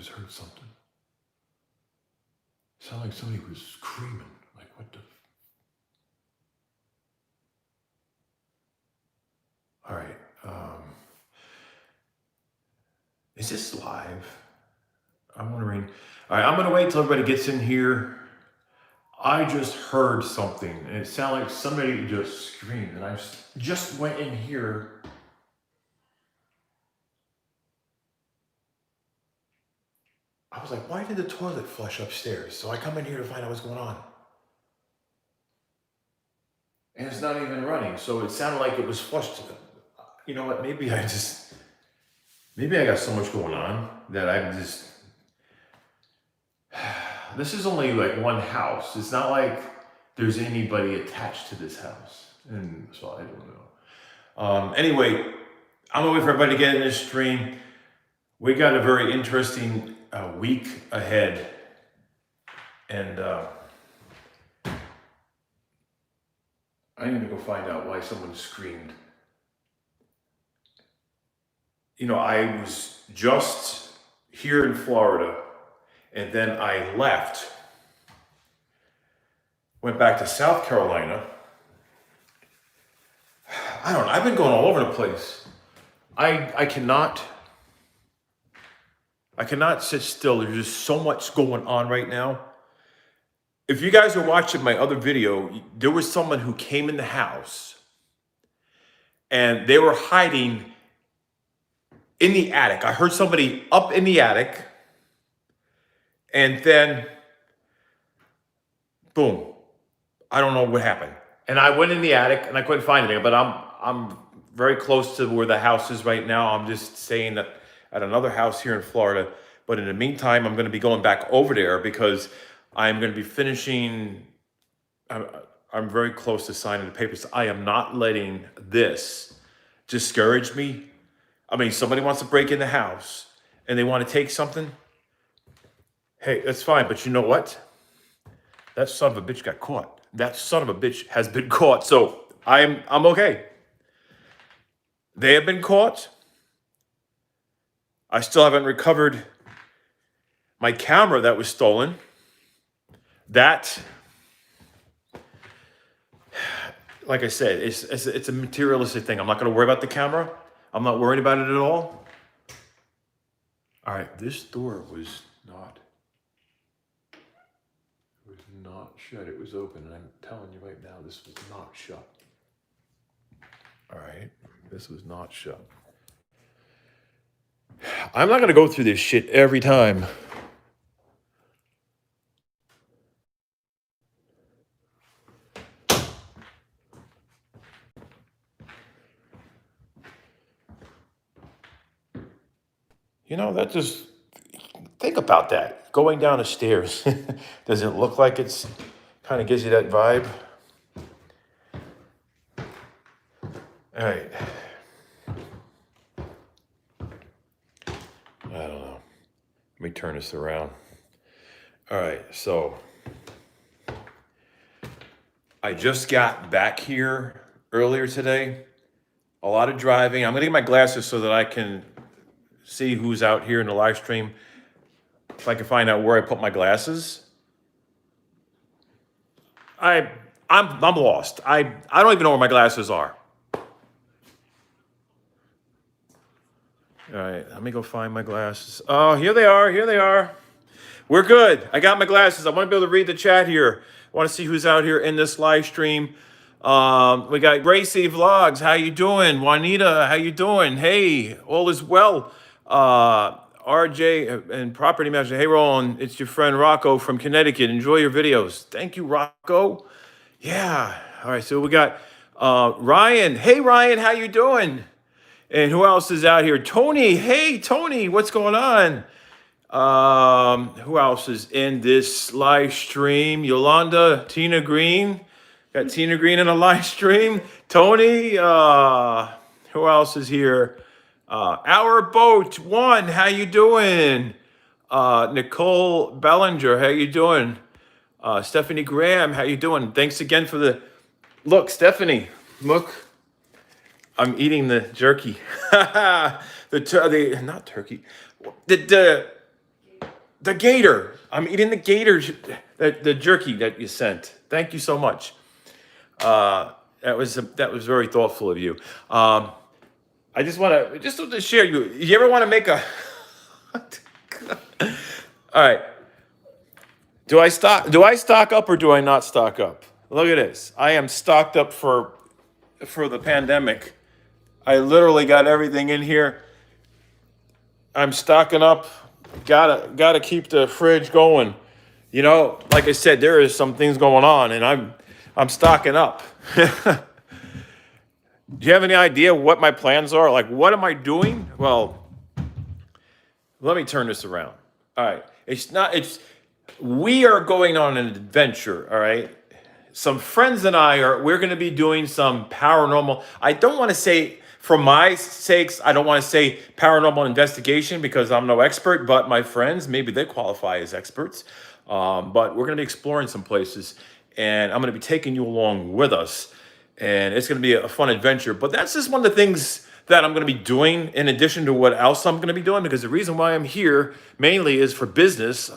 just heard something. It sounded like somebody was screaming. Like, what the? All right. Is this live? I'm wondering. All right, I'm going to wait till everybody gets in here. I just heard something, and it sounded like somebody just screamed, and I just went in here. I was like, why did the toilet flush upstairs? So I come in here to find out what's going on. And it's not even running, so it sounded like it was flushed. You know what, maybe I got so much going on that this is only like one house. It's not like there's anybody attached to this house. And so I don't know. Anyway, I'm gonna wait for everybody to get in this stream. We got a very interesting week ahead. And I need to go find out why someone screamed. You know, I was just here in Florida, and then I left, went back to South Carolina. I don't know, I've been going all over the place. I cannot sit still. There's just so much going on right now. If you guys are watching my other video, there was someone who came in the house and they were hiding in the attic. I heard somebody up in the attic, and then boom, I don't know what happened. And I went in the attic and I couldn't find anything, but I'm very close to where the house is right now. I'm just staying at another house here in Florida. But in the meantime, I'm going to be going back over there because I'm going to be finishing. I'm very close to signing the papers. I am not letting this discourage me. I mean, somebody wants to break in the house and they want to take something. Hey, that's fine. But you know what? That son of a bitch got caught. That son of a bitch has been caught. So I'm okay. They have been caught. I still haven't recovered my camera that was stolen. That, like I said, it's a materialistic thing. I'm not going to worry about the camera. I'm not worried about it at all. All right, this door was not shut. It was open, and I'm telling you right now, this was not shut. All right, this was not shut. I'm not going to go through this shit every time. You know, that just, think about that. Going down the stairs, does it look like it's kind of gives you that vibe? All right. I don't know. Let me turn this around. All right, so I just got back here earlier today. A lot of driving. I'm gonna get my glasses so that I can see who's out here in the live stream. If I can find out where I put my glasses. I'm lost. I don't even know where my glasses are. All right, let me go find my glasses. Oh, here they are. Here they are. We're good. I got my glasses. I want to be able to read the chat here. I want to see who's out here in this live stream. We got Gracie Vlogs. How you doing? Juanita, how you doing? Hey, all is well. RJ and Property Manager. Hey, Roland, it's your friend Rocco from Connecticut. Enjoy your videos. Thank you, Rocco. Yeah. All right, so we got Ryan. Hey, Ryan, how you doing? And who else is out here? Tony. Hey, Tony, what's going on? Who else is in this live stream? Yolanda, Tina Green. Got Tina Green in a live stream. Tony, who else is here? Our Boat One, how you doing? Nicole Bellinger, how you doing? Stephanie Graham, how you doing? Thanks again for the... Look, Stephanie, look. I'm eating the jerky. Not turkey. The The gator. I'm eating the gator, the jerky that you sent. Thank you so much. That was very thoughtful of you. I just want to share you. You ever want to make a? All right. Do I stock up or do I not stock up? Look at this. I am stocked up for the pandemic. I literally got everything in here. I'm stocking up. Gotta keep the fridge going. Like I said, there is some things going on, and I'm stocking up. Do you have any idea what my plans are? Like, what am I doing? Well, let me turn this around. All right. We are going on an adventure. All right. Some friends and we're going to be doing some paranormal. I don't want to say, for my sakes, I don't want to say paranormal investigation because I'm no expert, but my friends, maybe they qualify as experts. But we're going to be exploring some places, and I'm going to be taking you along with us. And it's going to be a fun adventure. But that's just one of the things that I'm going to be doing in addition to what else I'm going to be doing, because the reason why I'm here mainly is for business.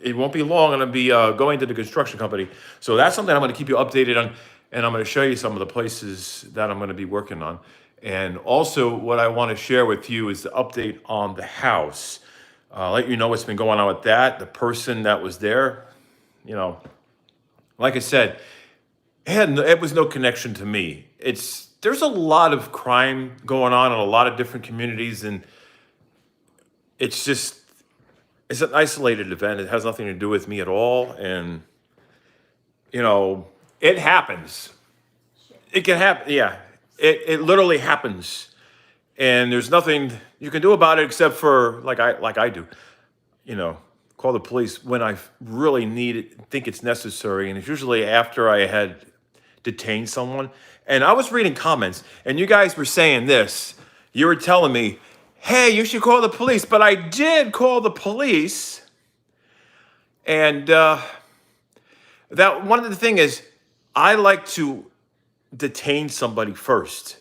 It won't be long. I'm going to be going to the construction company. So that's something I'm going to keep you updated on, and I'm going to show you some of the places that I'm going to be working on. And also what I want to share with you is the update on the house. Let you know what's been going on with that. The person that was there, like I said, it was no connection to me. There's a lot of crime going on in a lot of different communities, and it's an isolated event. It has nothing to do with me at all, and it happens. It can happen. Yeah, it literally happens, and there's nothing you can do about it except for like I do. Call the police when I really think it's necessary, and it's usually after I had detained someone. And I was reading comments, and you guys were saying this. You were telling me, hey, you should call the police. But I did call the police. And that one of the thing is, I like to detain somebody first.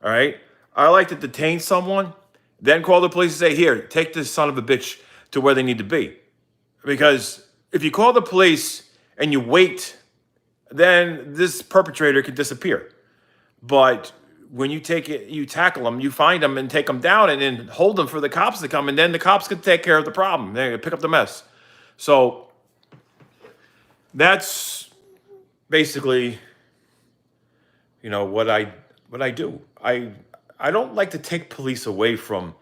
All right? I like to detain someone, then call the police and say, here, take this son of a bitch to where they need to be. Because if you call the police and you wait, then this perpetrator could disappear. But when you tackle them, you find them and take them down and then hold them for the cops to come, and then the cops can take care of the problem. They pick up the mess. So that's basically, what I do. I don't like to take police away from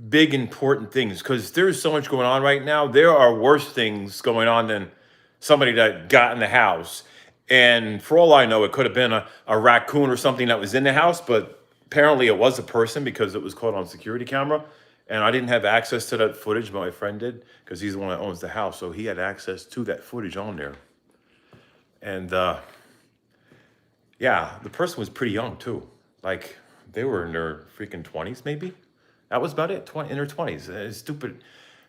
big important things because there's so much going on right now. There are worse things going on than somebody that got in the house. And for all I know, it could have been a raccoon or something that was in the house, but apparently it was a person because it was caught on security camera. And I didn't have access to that footage, but my friend did because he's the one that owns the house. So he had access to that footage on there. And yeah, the person was pretty young too. Like they were in their freaking 20s, maybe. That was about it, in their 20s. It's stupid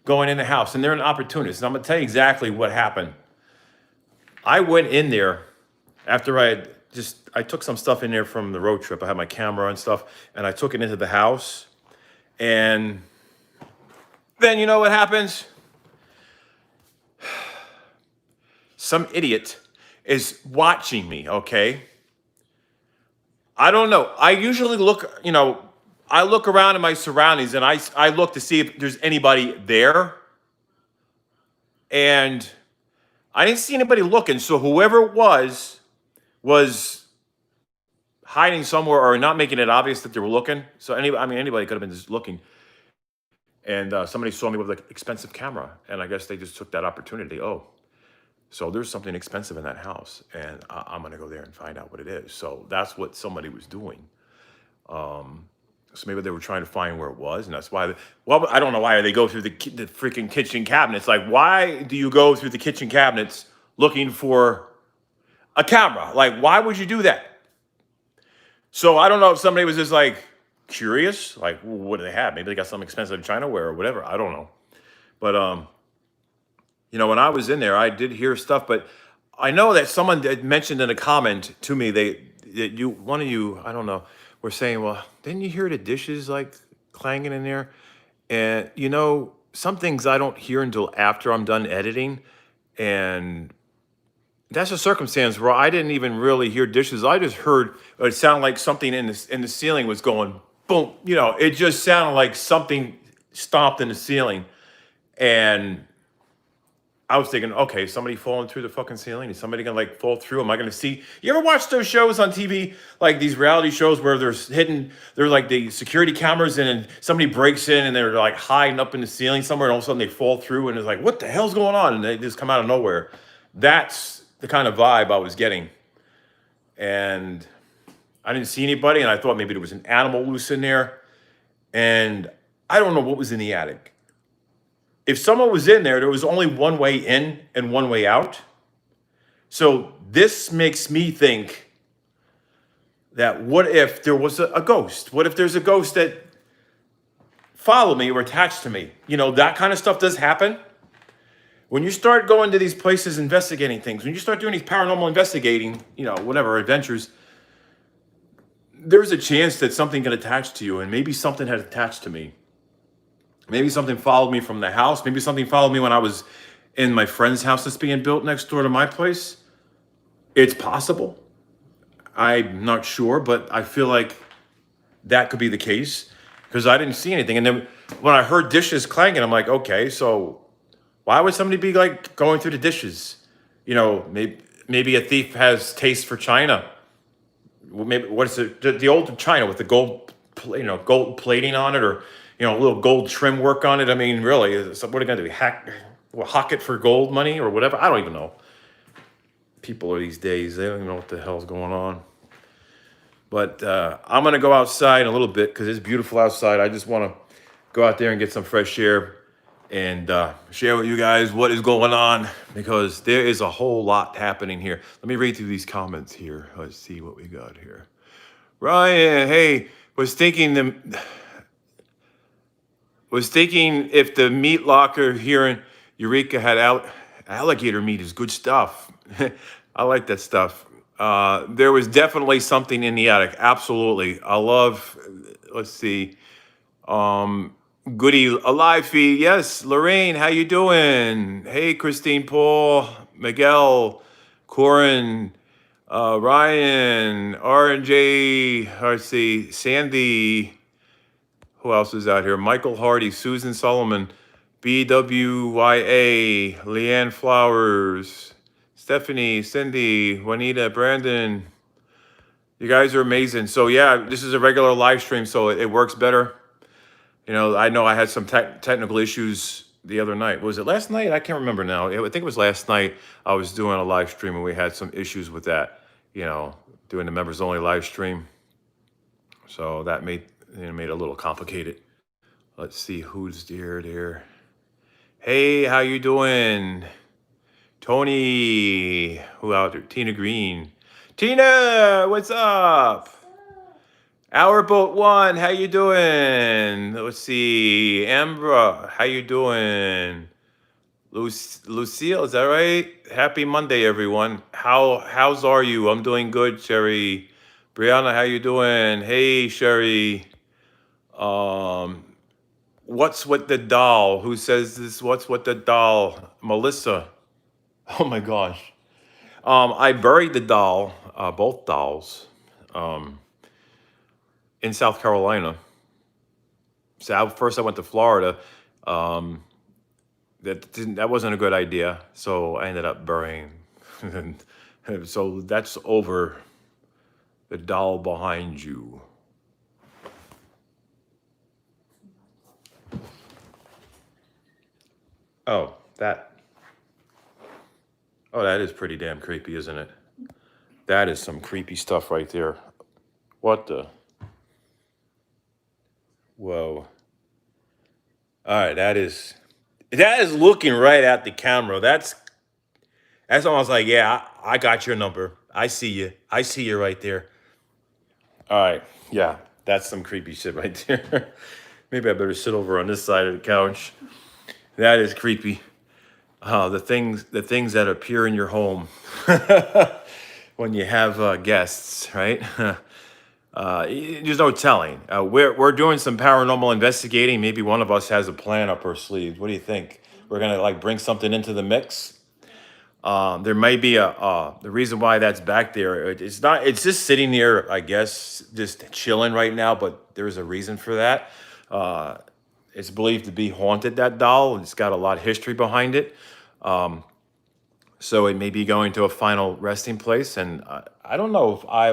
going in the house. And they're an opportunist. And I'm going to tell you exactly what happened. I went in there after I took some stuff in there from the road trip. I had my camera and stuff, and I took it into the house. And then you know what happens? Some idiot is watching me, okay? I don't know. I usually look, I look around in my surroundings, and I look to see if there's anybody there. And I didn't see anybody looking, so whoever it was hiding somewhere or not making it obvious that they were looking. So anybody could have been just looking. And somebody saw me with an expensive camera, and I guess they just took that opportunity. Oh, so there's something expensive in that house, and I'm going to go there and find out what it is. So that's what somebody was doing. So maybe they were trying to find where it was, and that's why. Well, I don't know why they go through the freaking kitchen cabinets. Like, why do you go through the kitchen cabinets looking for a camera? Like, why would you do that? So I don't know if somebody was just like curious, like, well, what do they have? Maybe they got some expensive Chinaware or whatever. I don't know. But when I was in there, I did hear stuff. But I know that someone had mentioned in a comment to me one of you, I don't know, were saying, well, didn't you hear the dishes like clanging in there? And some things I don't hear until after I'm done editing, and that's a circumstance where I didn't even really hear dishes. I just heard it sounded like something in the ceiling was going boom. It just sounded like something stomped in the ceiling, and I was thinking, okay, somebody falling through the fucking ceiling? Is somebody gonna like fall through? Am I gonna see? You ever watch those shows on TV, like these reality shows where they're like the security cameras, and then somebody breaks in and they're like hiding up in the ceiling somewhere, and all of a sudden they fall through, and it's like, what the hell's going on? And they just come out of nowhere. That's the kind of vibe I was getting, and I didn't see anybody, and I thought maybe there was an animal loose in there, and I don't know what was in the attic. If someone was in there was only one way in and one way out. So this makes me think that what if there was a ghost? What if there's a ghost that followed me or attached to me? That kind of stuff does happen. When you start going to these places investigating things, when you start doing these paranormal investigating, whatever adventures, there's a chance that something can attach to you, and maybe something had attached to me. Maybe something followed me from the house. Maybe something followed me when I was in my friend's house that's being built next door to my place. It's possible. I'm not sure, but I feel like that could be the case because I didn't see anything. And then when I heard dishes clanking, I'm like, okay, so why would somebody be like going through the dishes? Maybe a thief has taste for china. Maybe what is it? The old china with the gold, gold plating on it, or a little gold trim work on it. I mean, really, what are they going to do? Hock it for gold money or whatever? I don't even know. People are these days, they don't even know what the hell's going on. But I'm going to go outside in a little bit because it's beautiful outside. I just want to go out there and get some fresh air and share with you guys what is going on because there is a whole lot happening here. Let me read through these comments here. Let's see what we got here. Ryan, hey, was thinking if the meat locker here in Eureka had alligator meat is good stuff. I like that stuff. There was definitely something in the attic. Absolutely. I love, let's see. Goody Alive Feed. Yes, Lorraine, how you doing? Hey, Christine, Paul, Miguel, Corin, Ryan, R&J, let's see, Sandy. Who else is out here? Michael Hardy, Susan Solomon, BWYA, Leanne Flowers, Stephanie, Cindy, Juanita, Brandon. You guys are amazing. So yeah, this is a regular live stream, so it works better. I know I had some technical issues the other night. Was it last night? I can't remember now. I think it was last night. I was doing a live stream and we had some issues with that, doing the members only live stream. So that made it a little complicated. Let's see who's there. Hey, how you doing? Tony, who out there? Tina Green. Tina, what's up? Hourboat One, how you doing? Let's see. Ambra, how you doing? Lucille, is that right? Happy Monday, everyone. How's are you? I'm doing good, Sherry. Brianna, how you doing? Hey, Sherry. What's with the doll? Who says this? What's with the doll? Melissa. Oh my gosh. I buried the doll, both dolls, in South Carolina. So first I went to Florida. That wasn't a good idea. So I ended up burying. So that's over. The doll behind you. Oh, that is pretty damn creepy, isn't it? That is some creepy stuff right there. What the? Whoa. All right, that is looking right at the camera. That's almost like, yeah, I got your number. I see you. I see you right there. All right, yeah, that's some creepy shit right there. Maybe I better sit over on this side of the couch. That is creepy. The things that appear in your home when you have guests, right? There's no telling. We're doing some paranormal investigating. Maybe one of us has a plan up our sleeves. What do you think? We're gonna like bring something into the mix. There may be the reason why that's back there. It's not. It's just sitting there, I guess, just chilling right now. But there's a reason for that. Uh, it's believed to be haunted. That doll. It's got a lot of history behind it. So it may be going to a final resting place. And I don't know if I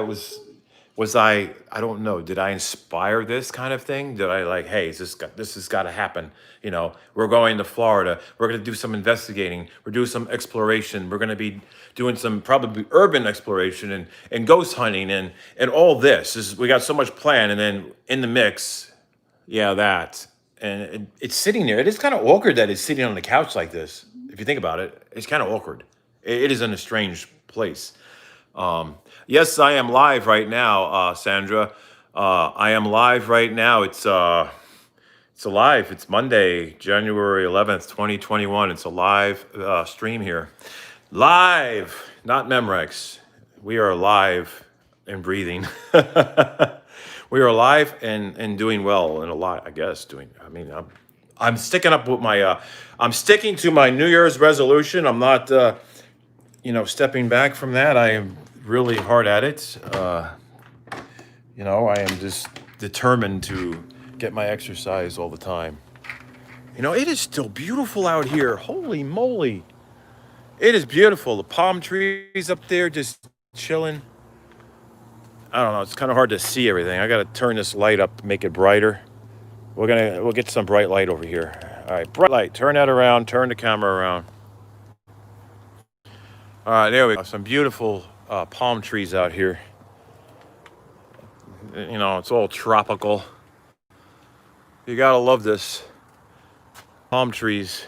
don't know, did I inspire this kind of thing? Did I like, hey, this has got to happen? You know, we're going to Florida. We're going to do some investigating. We're doing some exploration. We're going to be doing some probably urban exploration and ghost hunting and all this. We got so much planned. And then in the mix, yeah, that. And it's sitting there. It is kind of awkward that it's sitting on the couch like this. If you think about it, it's kind of awkward. It is in a strange place. Yes, I am live right now, Sandra. I am live right now. It's alive. It's Monday, January 11th, 2021. It's a live stream here. Live, not Memorex. We are live and breathing. We are alive and doing well and alive, I guess. I'm sticking up with my. I'm sticking to my New Year's resolution. I'm not. Stepping back from that. I am really hard at it. I am just determined to get my exercise all the time. It is still beautiful out here. Holy moly. It is beautiful. The palm trees up there just chilling. I don't know. It's kind of hard to see everything. I got to turn this light up, make it brighter. We'll get some bright light over here. All right, bright light. Turn that around. Turn the camera around. All right, there we go. Some beautiful palm trees out here. It's all tropical. You gotta love this. Palm trees.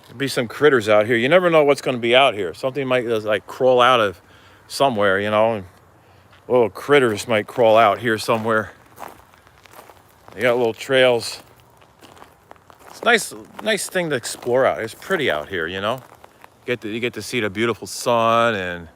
There'll be some critters out here. You never know what's going to be out here. Something might just like crawl out of somewhere, and little critters might crawl out here somewhere. They got little trails. It's nice thing to explore out. It's pretty out here, You get to see the beautiful sun and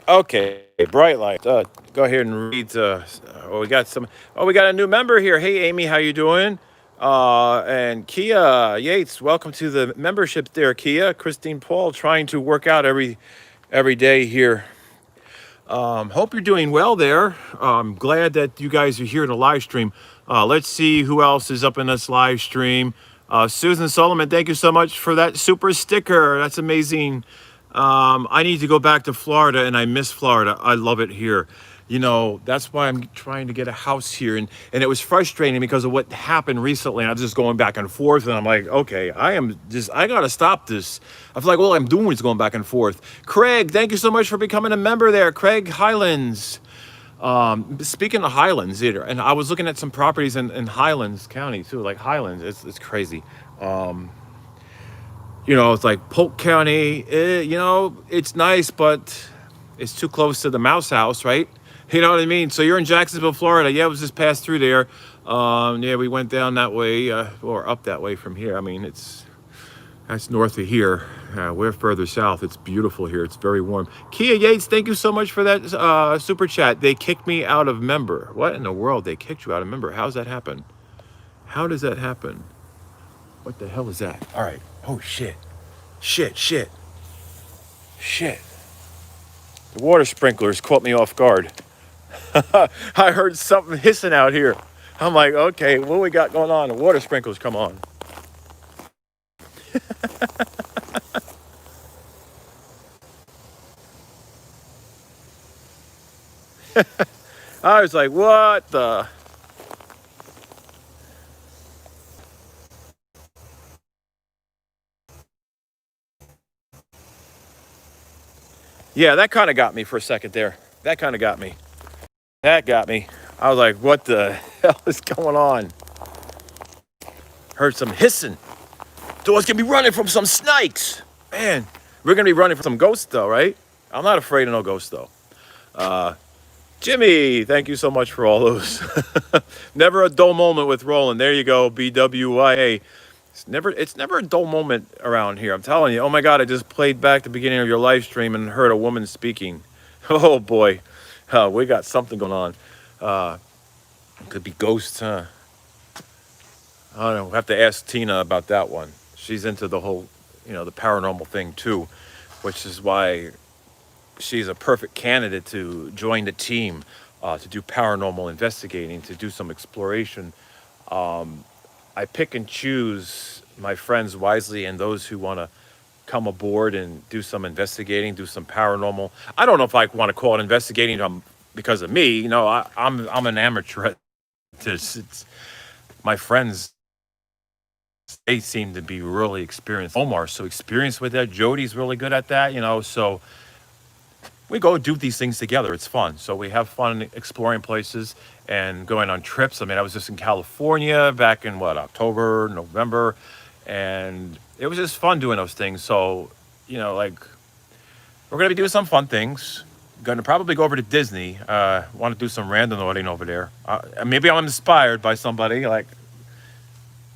okay, bright light. Go ahead and read. We got a new member here. Hey, Amy, how you doing? And Kia Yates, welcome to the membership there, Kia. Christine Paul, trying to work out every day here. Hope you're doing well there. I'm glad that you guys are here in the live stream. Let's see who else is up in this live stream. Susan Solomon, thank you so much for that super sticker. That's amazing. I need to go back to Florida, and I miss Florida. I love it here. That's why I'm trying to get a house here. And it was frustrating because of what happened recently. And I'm just going back and forth. And I'm like, okay, I got to stop this. I feel like all I'm doing is going back and forth. Craig, thank you so much for becoming a member there. Craig Highlands. Speaking of Highlands, and I was looking at some properties in Highlands County too, like Highlands. It's crazy. It's like Polk County. It's nice, but it's too close to the Mouse House, right? You know what I mean? So you're in Jacksonville, Florida. Yeah, it was just passed through there. We went down that way, or up that way from here. I mean, that's north of here. We're further south. It's beautiful here. It's very warm. Kia Yates, thank you so much for that super chat. They kicked me out of member. What in the world? They kicked you out of member? How's that happen? How does that happen? What the hell is that? All right. Oh, shit. Shit. The water sprinklers caught me off guard. I heard something hissing out here. I'm like, okay, what we got going on? The water sprinklers come on. I was like, what the? Yeah, that kind of got me for a second there. That got me. I was like, what the hell is going on? Heard some hissing. Door's gonna be running from some snakes. Man, we're gonna be running from some ghosts though, right? I'm not afraid of no ghosts though. Jimmy, thank you so much for all those. Never a dull moment with Roland. There you go, BWYA. It's never a dull moment around here. I'm telling you. Oh my God, I just played back the beginning of your live stream and heard a woman speaking. Oh boy, we got something going on. Uh, could be ghosts, huh? I don't know. We'll have to ask Tina about that one. She's into the whole, the paranormal thing too, which is why she's a perfect candidate to join the team, to do paranormal investigating, to do some exploration. I pick and choose my friends wisely and those who want to come aboard and do some investigating, do some paranormal. I don't know if I want to call it investigating because of me. I'm an amateur at this. My friends, they seem to be really experienced. Omar's so experienced with that. Jody's really good at that. So we go do these things together. It's fun. So we have fun exploring places and going on trips. I mean, I was just in California back in October, November, and it was just fun doing those things. So, like we're gonna be doing some fun things. Gonna probably go over to Disney. Want to do some random loading over there. Maybe I'm inspired by somebody. Like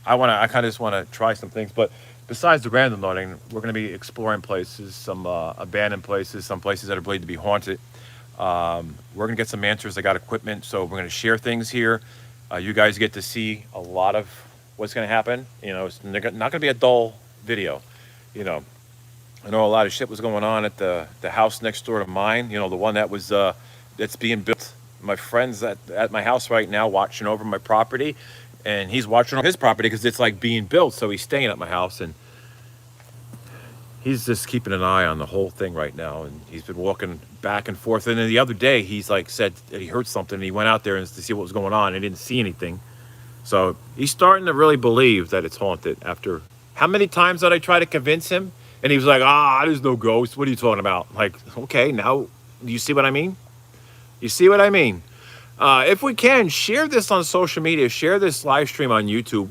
I kind of just want to try some things, but besides the random loading, we're going to be exploring places, some abandoned places, some places that are believed to be haunted. We're going to get some answers. I got equipment, so we're going to share things here. You guys get to see a lot of what's going to happen. It's not going to be a dull video. You know, I know a lot of shit was going on at the house next door to mine. The one that was that's being built. My friend's at my house right now, watching over my property, and he's watching over his property because it's like being built. So he's staying at my house, and he's just keeping an eye on the whole thing right now. And he's been walking back and forth. And then the other day, he's like said that he heard something, and he went out there to see what was going on. And he didn't see anything. So he's starting to really believe that it's haunted. After how many times did I try to convince him? And he was like, there's no ghost. What are you talking about? Like, okay, now you see what I mean? You see what I mean? If we can, share this on social media. Share this live stream on YouTube.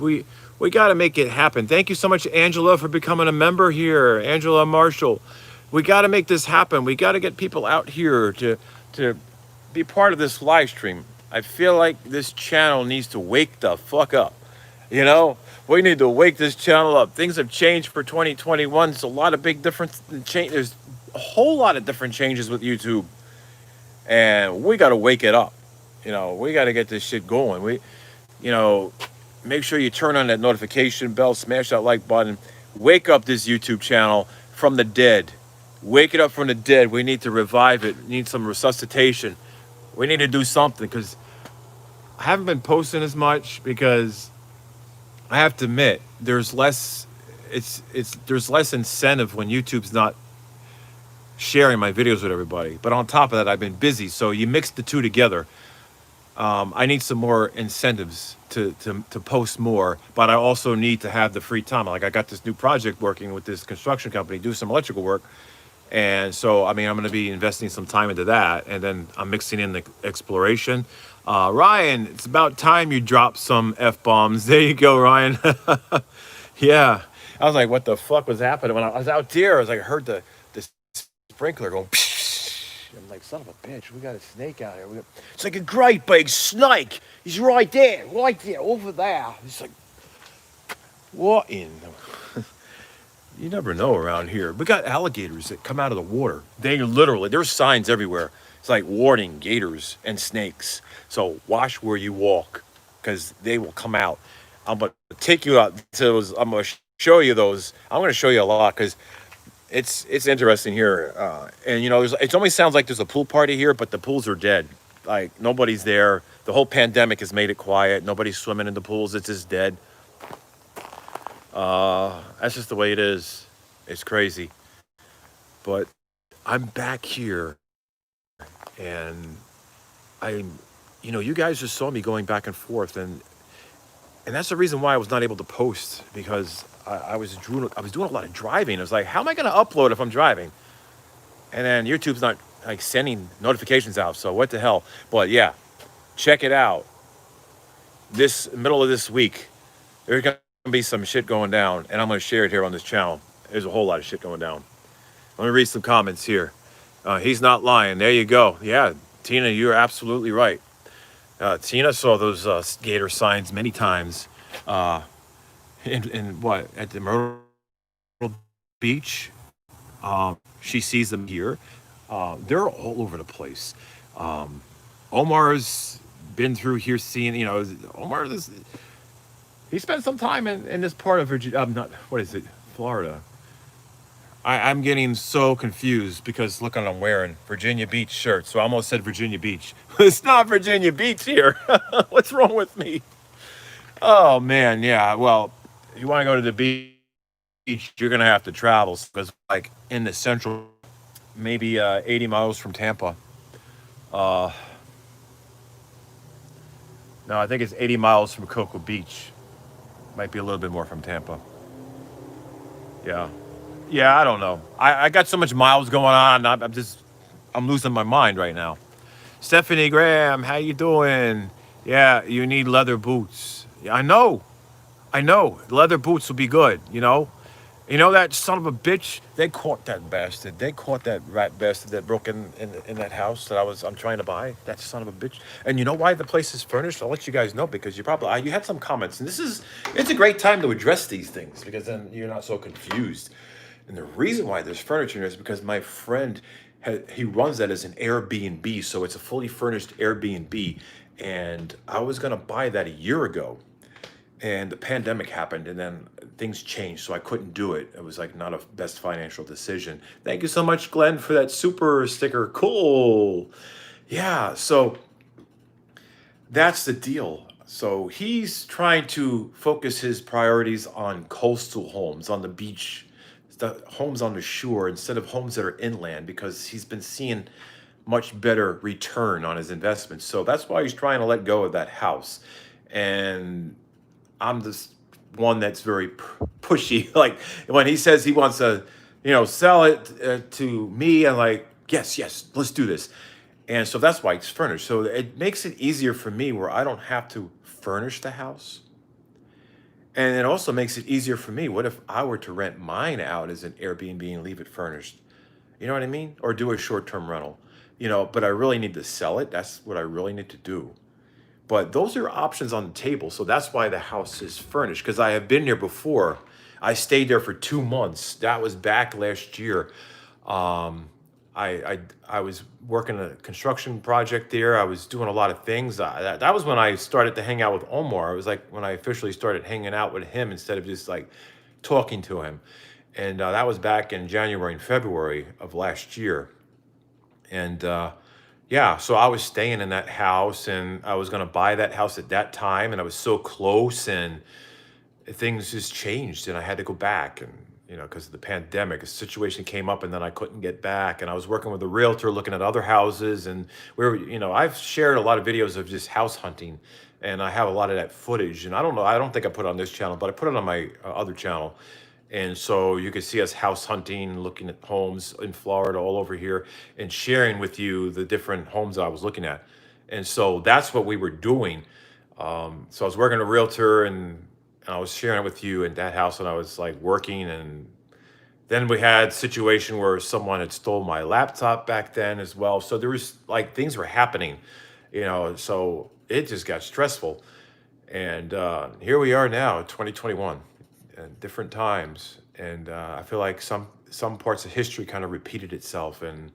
We got to make it happen. Thank you so much, Angela, for becoming a member here. Angela Marshall. We got to make this happen. We got to get people out here to be part of this live stream. I feel like this channel needs to wake the fuck up. We need to wake this channel up. Things have changed for 2021. There's a lot of big difference. There's a whole lot of different changes with YouTube. And we got to wake it up. We got to get this shit going. Make sure you turn on that notification bell, smash that like button, wake up this YouTube channel from the dead. Wake it up from the dead. We need to revive it. We need some resuscitation. We need to do something because I haven't been posting as much because I have to admit there's less incentive when YouTube's not sharing my videos with everybody. But on top of that, I've been busy. So you mix the two together. I need some more incentives to post more, but I also need to have the free time. Like I got this new project working with this construction company, do some electrical work. And so, I'm going to be investing some time into that. And then I'm mixing in the exploration. Ryan, it's about time you dropped some F-bombs. There you go, Ryan. Yeah. I was like, what the fuck was happening? When I was out there, I heard the sprinkler going, I'm like, son of a bitch, we got a snake out here. It's like a great big snake. He's right there, over there. It's like, what in the... You never know around here. We got alligators that come out of the water. There's signs everywhere. It's like warning gators and snakes. So watch where you walk because they will come out. I'm going to take you out to those. I'm going to show you those. I'm going to show you a lot because it's interesting here. And, it always sounds like there's a pool party here, but the pools are dead. Like nobody's there. The whole pandemic has made it quiet. Nobody's swimming in the pools. It's just dead. That's just the way it is. It's crazy. But I'm back here and you guys just saw me going back and forth and that's the reason why I was not able to post because I was doing a lot of driving. I was like, how am I going to upload if I'm driving? And then YouTube's not like sending notifications out. So what the hell? But yeah, check it out. This middle of this week, there's going to be some shit going down and I'm going to share it here on this channel. There's a whole lot of shit going down. Let me read some comments here. He's not lying. There you go. Yeah, Tina, you're absolutely right. Tina saw those gator signs many times. in what at the Myrtle Beach. She sees them here. They're all over the place. Um, Omar's been through here seeing, Omar is, he spent some time in this part of Virginia. Not what is it, Florida. I'm getting so confused because look what I'm wearing, Virginia Beach shirt. So I almost said Virginia Beach. It's not Virginia Beach here. What's wrong with me? Oh man, yeah. Well, if you want to go to the beach, you're gonna have to travel because like in the central, maybe 80 miles from Tampa. Uh, no, I think it's 80 miles from Cocoa Beach. Might be a little bit more from Tampa. Yeah. Yeah, I don't know. I got so much miles going on. I'm losing my mind right now. Stephanie Graham, how you doing? Yeah, you need leather boots. Yeah, I know. I know. Leather boots will be good, you know? You know that son of a bitch? They caught that bastard. They caught that rat bastard that broke in that house that I'm trying to buy. That son of a bitch. And you know why the place is furnished? I'll let you guys know because you probably you had some comments, and it's a great time to address these things because then you're not so confused. And the reason why there's furniture in there is because my friend he runs that as an Airbnb, so it's a fully furnished Airbnb. And I was gonna buy that a year ago, and the pandemic happened and then things changed so I couldn't do it. It was like not a best financial decision. Thank you so much, Glenn, for that super sticker. Cool. Yeah, so that's the deal. So he's trying to focus his priorities on coastal homes on the beach, the homes on the shore instead of homes that are inland because he's been seeing much better return on his investment. So that's why he's trying to let go of that house. And I'm this one that's very pushy. Like when he says he wants to, sell it to me, and like, yes, yes, let's do this. And so that's why it's furnished. So it makes it easier for me where I don't have to furnish the house. And it also makes it easier for me. What if I were to rent mine out as an Airbnb and leave it furnished? You know what I mean? Or do a short-term rental. But I really need to sell it. That's what I really need to do. But those are options on the table. So that's why the house is furnished because I have been there before. I stayed there for 2 months. That was back last year. Um, I was working a construction project there. I was doing a lot of things. That was when I started to hang out with Omar. It was like when I officially started hanging out with him instead of just like talking to him. And that was back in January and February of last year. And yeah, so I was staying in that house and I was going to buy that house at that time. And I was so close and things just changed and I had to go back. And, because of the pandemic, a situation came up and then I couldn't get back. And I was working with a realtor looking at other houses. And I've shared a lot of videos of just house hunting and I have a lot of that footage. And I don't know, I don't think I put it on this channel, but I put it on my other channel. And so you can see us house hunting, looking at homes in Florida, all over here, and sharing with you the different homes I was looking at. And so that's what we were doing. So I was working a realtor and I was sharing it with you in that house and I was like working. And then we had a situation where someone had stole my laptop back then as well. So there was like things were happening, so it just got stressful. And here we are now, 2021, and different times. And I feel like some parts of history kind of repeated itself, and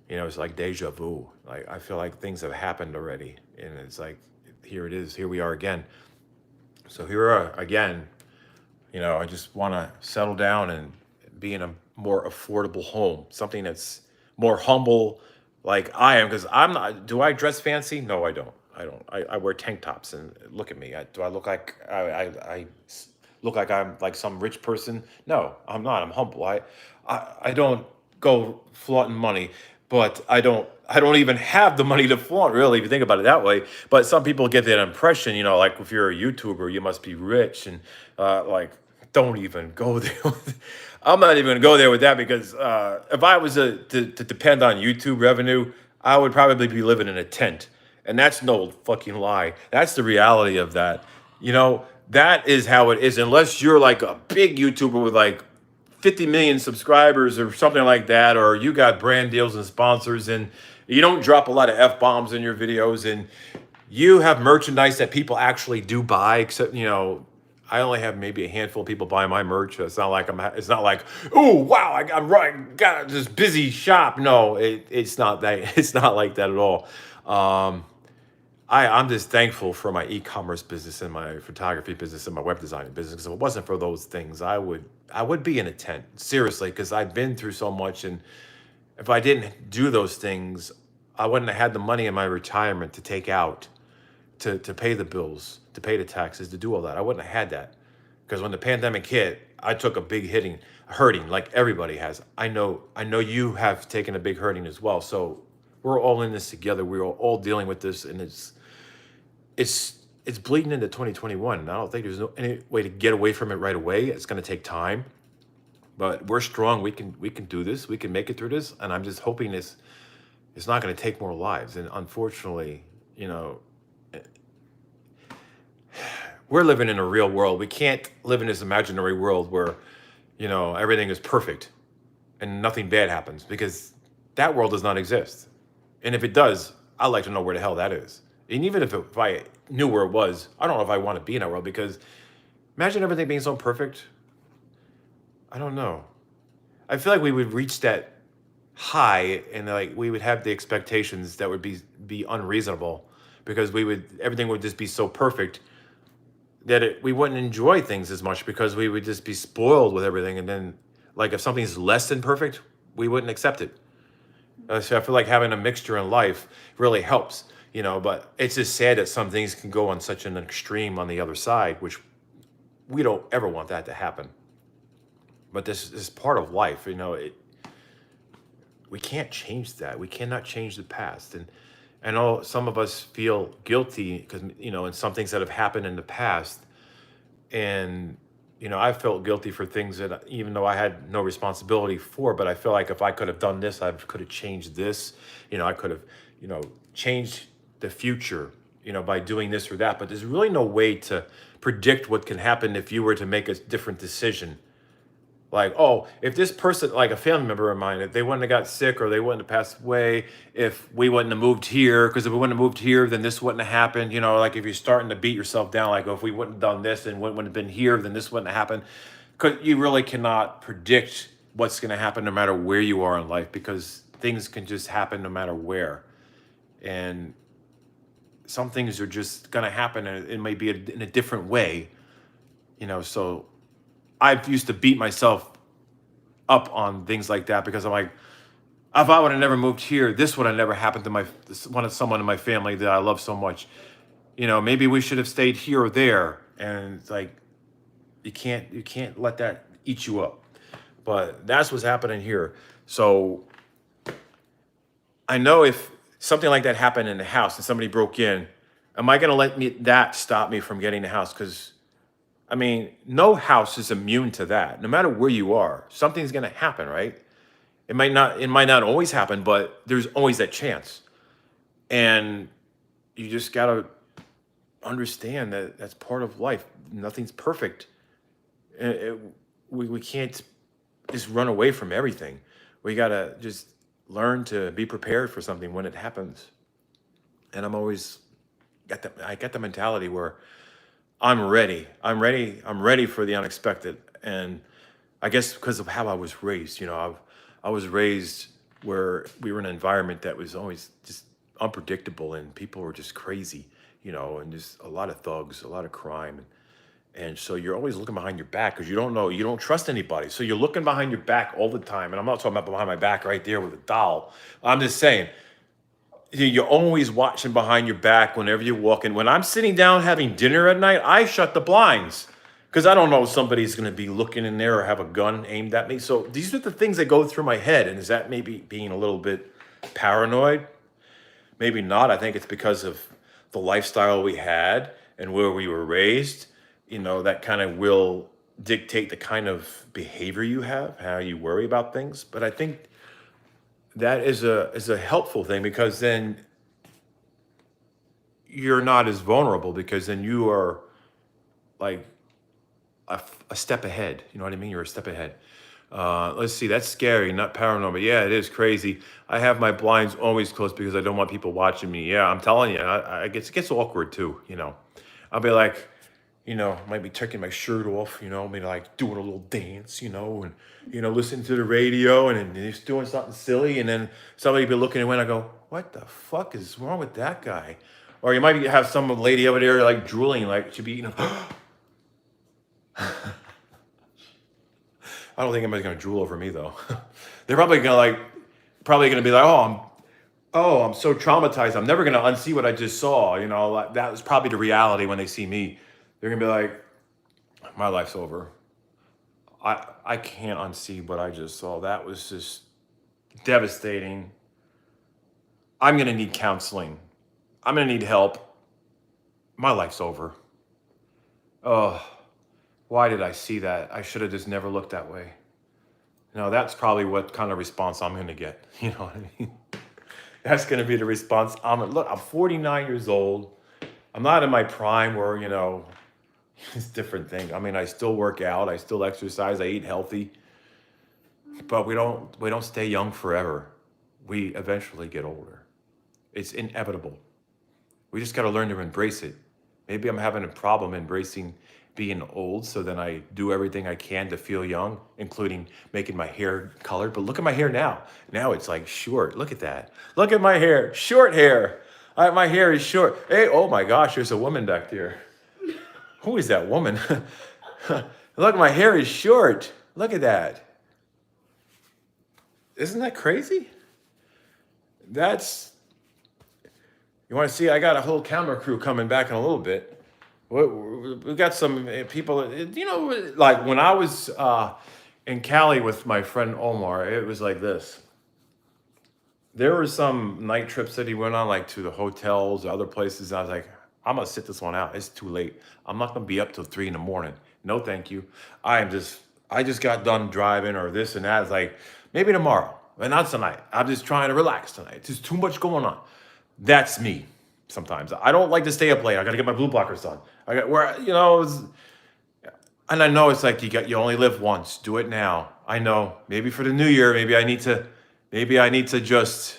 it's like deja vu. Like I feel like things have happened already, and it's like here it is, here we are again. So here we are again. I just want to settle down and be in a more affordable home, something that's more humble, like I am. Because I'm not. Do I dress fancy? No, I don't. I don't. I wear tank tops and look at me. Do I look like I look like I'm like some rich person? No, I'm not. I'm humble. I don't go flaunting money, but I don't even have the money to flaunt, really, if you think about it that way. But some people get that impression, like if you're a YouTuber, you must be rich, and like don't even go there. I'm not even gonna go there with that because if I was to depend on YouTube revenue, I would probably be living in a tent, and that's no fucking lie. That's the reality of that. That is how it is. Unless you're like a big YouTuber with like 50 million subscribers or something like that, or you got brand deals and sponsors, and you don't drop a lot of F bombs in your videos, and you have merchandise that people actually do buy, except, I only have maybe a handful of people buying my merch. It's not like it's not like, oh wow, I'm right, got this busy shop. No, it's not that. It's not like that at all. Um, I'm just thankful for my e-commerce business and my photography business and my web designing business. 'Cause if it wasn't for those things, I would be in a tent, seriously, because I've been through so much. And if I didn't do those things, I wouldn't have had the money in my retirement to take out to pay the bills, to pay the taxes, to do all that. I wouldn't have had that. Because when the pandemic hit, I took a big hurting, like everybody has. I know you have taken a big hurting as well. So we're all in this together. We're all dealing with this, and it's bleeding into 2021. And I don't think there's any way to get away from it right away. It's going to take time, but we're strong. We can do this. We can make it through this. And I'm just hoping it's not going to take more lives. And unfortunately, you know, we're living in a real world. We can't live in this imaginary world where, everything is perfect and nothing bad happens, because that world does not exist. And if it does, I'd like to know where the hell that is. And even if I knew where it was, I don't know if I want to be in that world, because imagine everything being so perfect. I don't know. I feel like we would reach that high, and like we would have the expectations that would be unreasonable, because everything would just be so perfect that we wouldn't enjoy things as much, because we would just be spoiled with everything. And then, like, if something's less than perfect, we wouldn't accept it. So I feel like having a mixture in life really helps, but it's just sad that some things can go on such an extreme on the other side, which we don't ever want that to happen. But this is part of life. We can't change that. We cannot change the past. And I know some of us feel guilty because, in some things that have happened in the past. And, I felt guilty for things that, even though I had no responsibility for, but I feel like if I could have done this, I could have changed this. I could have, changed the future, by doing this or that. But there's really no way to predict what can happen if you were to make a different decision. Like, oh, if this person, like a family member of mine, if they wouldn't have got sick or they wouldn't have passed away, if we wouldn't have moved here, because if we wouldn't have moved here, then this wouldn't have happened. Like if you're starting to beat yourself down, like, oh, if we wouldn't have done this and wouldn't have been here, then this wouldn't have happened. Because you really cannot predict what's going to happen no matter where you are in life, because things can just happen no matter where. And some things are just going to happen, and it may be in a different way, so I've used to beat myself up on things like that, because I'm like, if I would have never moved here, this would have never happened to someone in my family that I love so much. Maybe we should have stayed here or there. And it's like, you can't let that eat you up. But that's what's happening here. So I know if something like that happened in the house and somebody broke in, am I going to let that stop me from getting the house? Because no house is immune to that. No matter where you are, something's going to happen, right? It might not always happen, but there's always that chance. And you just got to understand that that's part of life. Nothing's perfect. We can't just run away from everything. We got to just learn to be prepared for something when it happens. And I got the mentality where I'm ready. I'm ready. I'm ready for the unexpected. And I guess because of how I was raised, I was raised where we were in an environment that was always just unpredictable, and people were just crazy, and just a lot of thugs, a lot of crime. And so you're always looking behind your back, because you don't know, you don't trust anybody. So you're looking behind your back all the time. And I'm not talking about behind my back right there with a doll. I'm just saying, you're always watching behind your back whenever you're walking. When I'm sitting down having dinner at night, I shut the blinds, because I don't know if somebody's going to be looking in there or have a gun aimed at me. So these are the things that go through my head. And is that maybe being a little bit paranoid? Maybe not. I think it's because of the lifestyle we had and where we were raised. That kind of will dictate the kind of behavior you have, how you worry about things. But I think that is a helpful thing, because then you're not as vulnerable, because then you are like a step ahead. You know what I mean? You're a step ahead. Let's see. That's scary, not paranormal. Yeah, it is crazy. I have my blinds always closed because I don't want people watching me. Yeah, I'm telling you, it gets awkward too. I'll be like, might be taking my shirt off, maybe like doing a little dance, and listening to the radio, and then he's doing something silly, and then somebody be looking at when I go, what the fuck is wrong with that guy? Or you might have some lady over there like drooling, like she'd be eating. I don't think anybody's gonna drool over me though. They're probably gonna be like, I'm so traumatized. I'm never gonna unsee what I just saw. Like, that was probably the reality when they see me. They're gonna be like, my life's over. I can't unsee what I just saw. That was just devastating. I'm gonna need counseling. I'm gonna need help. My life's over. Oh, why did I see that? I should have just never looked that way. That's probably what kind of response I'm gonna get. You know what I mean? That's gonna be the response. Look, I'm 49 years old. I'm not in my prime where, it's a different thing. I mean, I still work out, I still exercise, I eat healthy, but we don't stay young forever. We eventually get older. It's inevitable. We just got to learn to embrace it. Maybe I'm having a problem embracing being old, so then I do everything I can to feel young, including making my hair colored. But look at my hair now. Now it's like short. Look at that. Look at my hair. Short hair. My hair is short. Hey, oh my gosh, there's a woman back there. Who is that woman? Look, my hair is short. Look at that. Isn't that crazy? You want to see? I got a whole camera crew coming back in a little bit. We got some people, like when I was in Cali with my friend Omar, it was like this. There were some night trips that he went on, like to the hotels, other places. And I was like, I'm gonna sit this one out. It's too late. I'm not gonna be up till 3 a.m. No, thank you. I just got done driving or this and that. It's like, maybe tomorrow, but not tonight. I'm just trying to relax tonight. There's too much going on. That's me. Sometimes I don't like to stay up late. I got to get my blue blockers on. And I know it's like you only live once. Do it now. I know. Maybe for the new year, maybe I need to just,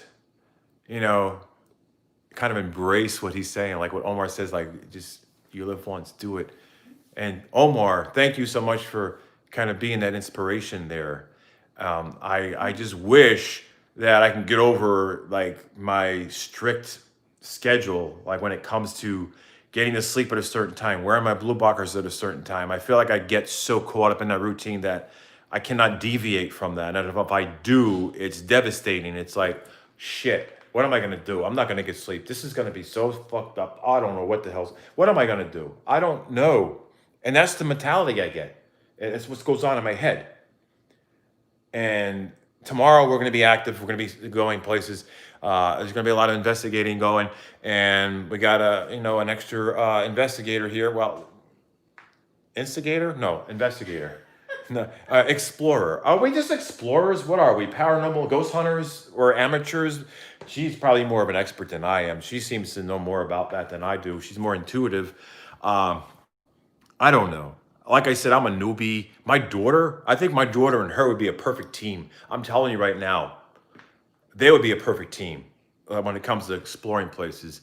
kind of embrace what he's saying, like what Omar says, like, just, you live once, do it. And Omar, thank you so much for kind of being that inspiration there. I just wish that I can get over like my strict schedule, like when it comes to getting to sleep at a certain time, wearing my blue blockers at a certain time. I feel like I get so caught up in that routine that I cannot deviate from that. And if I do, it's devastating. It's like, shit, what am I gonna do? I'm not gonna get sleep. This is gonna be so fucked up. I don't know what the hell's, what am I gonna do? I don't know. And that's the mentality I get. It's what goes on in my head. And tomorrow we're going to be active. We're going to be going places. There's going to be a lot of investigating going, and we got an extra investigator here. Well, instigator? No, investigator. No, explorer. Are we just explorers? What are we? Paranormal ghost hunters or amateurs? She's probably more of an expert than I am. She seems to know more about that than I do. She's more intuitive. Um, I don't know. Like I said, I'm a newbie. I think my daughter and her would be a perfect team. I'm telling you right now, they would be a perfect team when it comes to exploring places.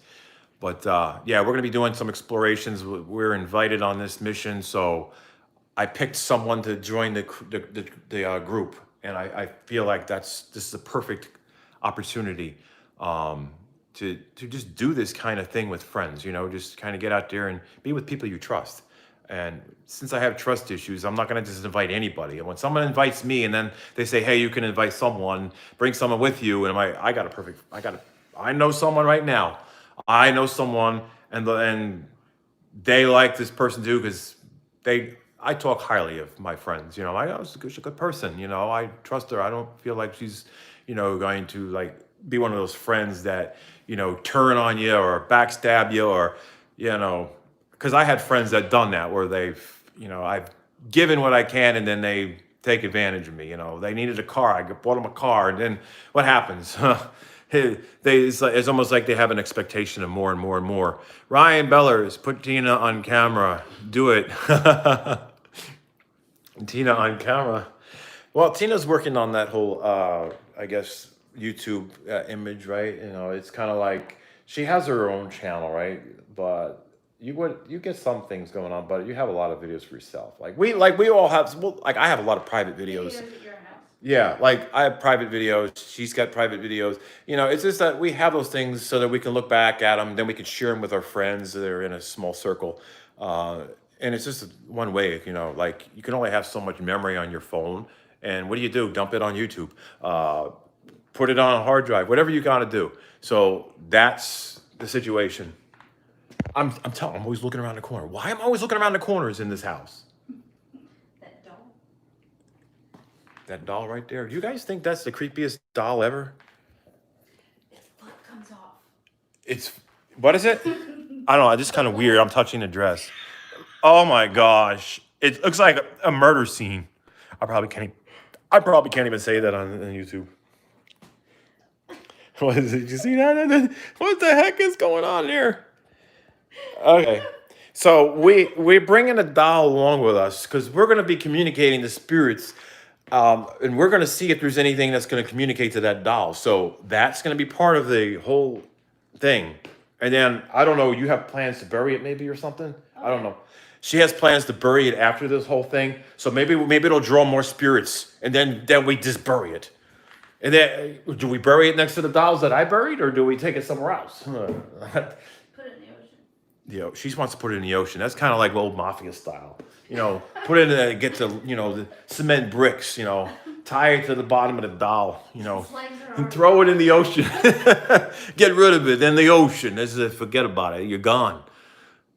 But yeah, we're going to be doing some explorations. We're invited on this mission, so I picked someone to join the group, and I feel like this is a perfect opportunity to just do this kind of thing with friends. Just kind of get out there and be with people you trust. And since I have trust issues, I'm not going to just invite anybody. And when someone invites me, and then they say, "Hey, you can invite someone, bring someone with you," and I know someone right now. I know someone, and they like this person too because I talk highly of my friends. She's a good person. I trust her. I don't feel like she's, going to like be one of those friends that, turn on you or backstab you or, because I had friends that done that where I've given what I can and then they take advantage of me. They needed a car. I bought them a car, and then what happens? It's almost like they have an expectation of more and more and more. Ryan Bellers, put Tina on camera. Do it. Tina on camera. Well, Tina's working on that whole, I guess, YouTube image, right? It's kind of like she has her own channel, right? But you get some things going on, but you have a lot of videos for yourself. Like we all have. Well, like I have a lot of private videos. Videos at your house. Yeah, like I have private videos. She's got private videos. It's just that we have those things so that we can look back at them, then we can share them with our friends that are in a small circle. Uh, and it's just one way. Like you can only have so much memory on your phone. And what do? Dump it on YouTube. Put it on a hard drive. Whatever you got to do. So that's the situation. I'm always looking around the corner. Why am I always looking around the corners in this house? That doll. That doll right there. Do you guys think that's the creepiest doll ever? Its foot comes off. What is it? I don't know. It's just kind of weird. I'm touching the dress. Oh my gosh. It looks like a murder scene. I probably can't even say that on YouTube. What is it? Did you see that? What the heck is going on there? Okay. So we're bringing a doll along with us because we're going to be communicating to spirits, and we're going to see if there's anything that's going to communicate to that doll. So that's going to be part of the whole thing. And then I don't know. You have plans to bury it, maybe, or something. I don't know. She has plans to bury it after this whole thing. So maybe it'll draw more spirits, and then we just bury it. And then do we bury it next to the dolls that I buried, or do we take it somewhere else? Put it in the ocean. She wants to put it in the ocean. That's kind of like old mafia style. Put it in there, get the the cement bricks. Tie it to the bottom of the doll. And throw it in the ocean. Get rid of it in the ocean. Forget about it. You're gone,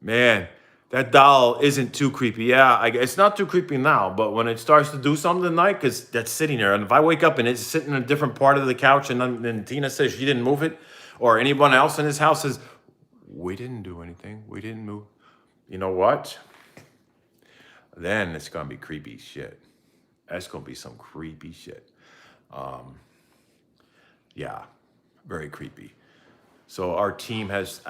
man. That doll isn't too creepy. Yeah, it's not too creepy now, but when it starts to do something at night, because that's sitting there, and if I wake up and it's sitting in a different part of the couch, and then Tina says she didn't move it, or anyone else in this house says, we didn't do anything, we didn't move, you know what? Then it's going to be creepy shit. That's going to be some creepy shit. Yeah, very creepy. So our team has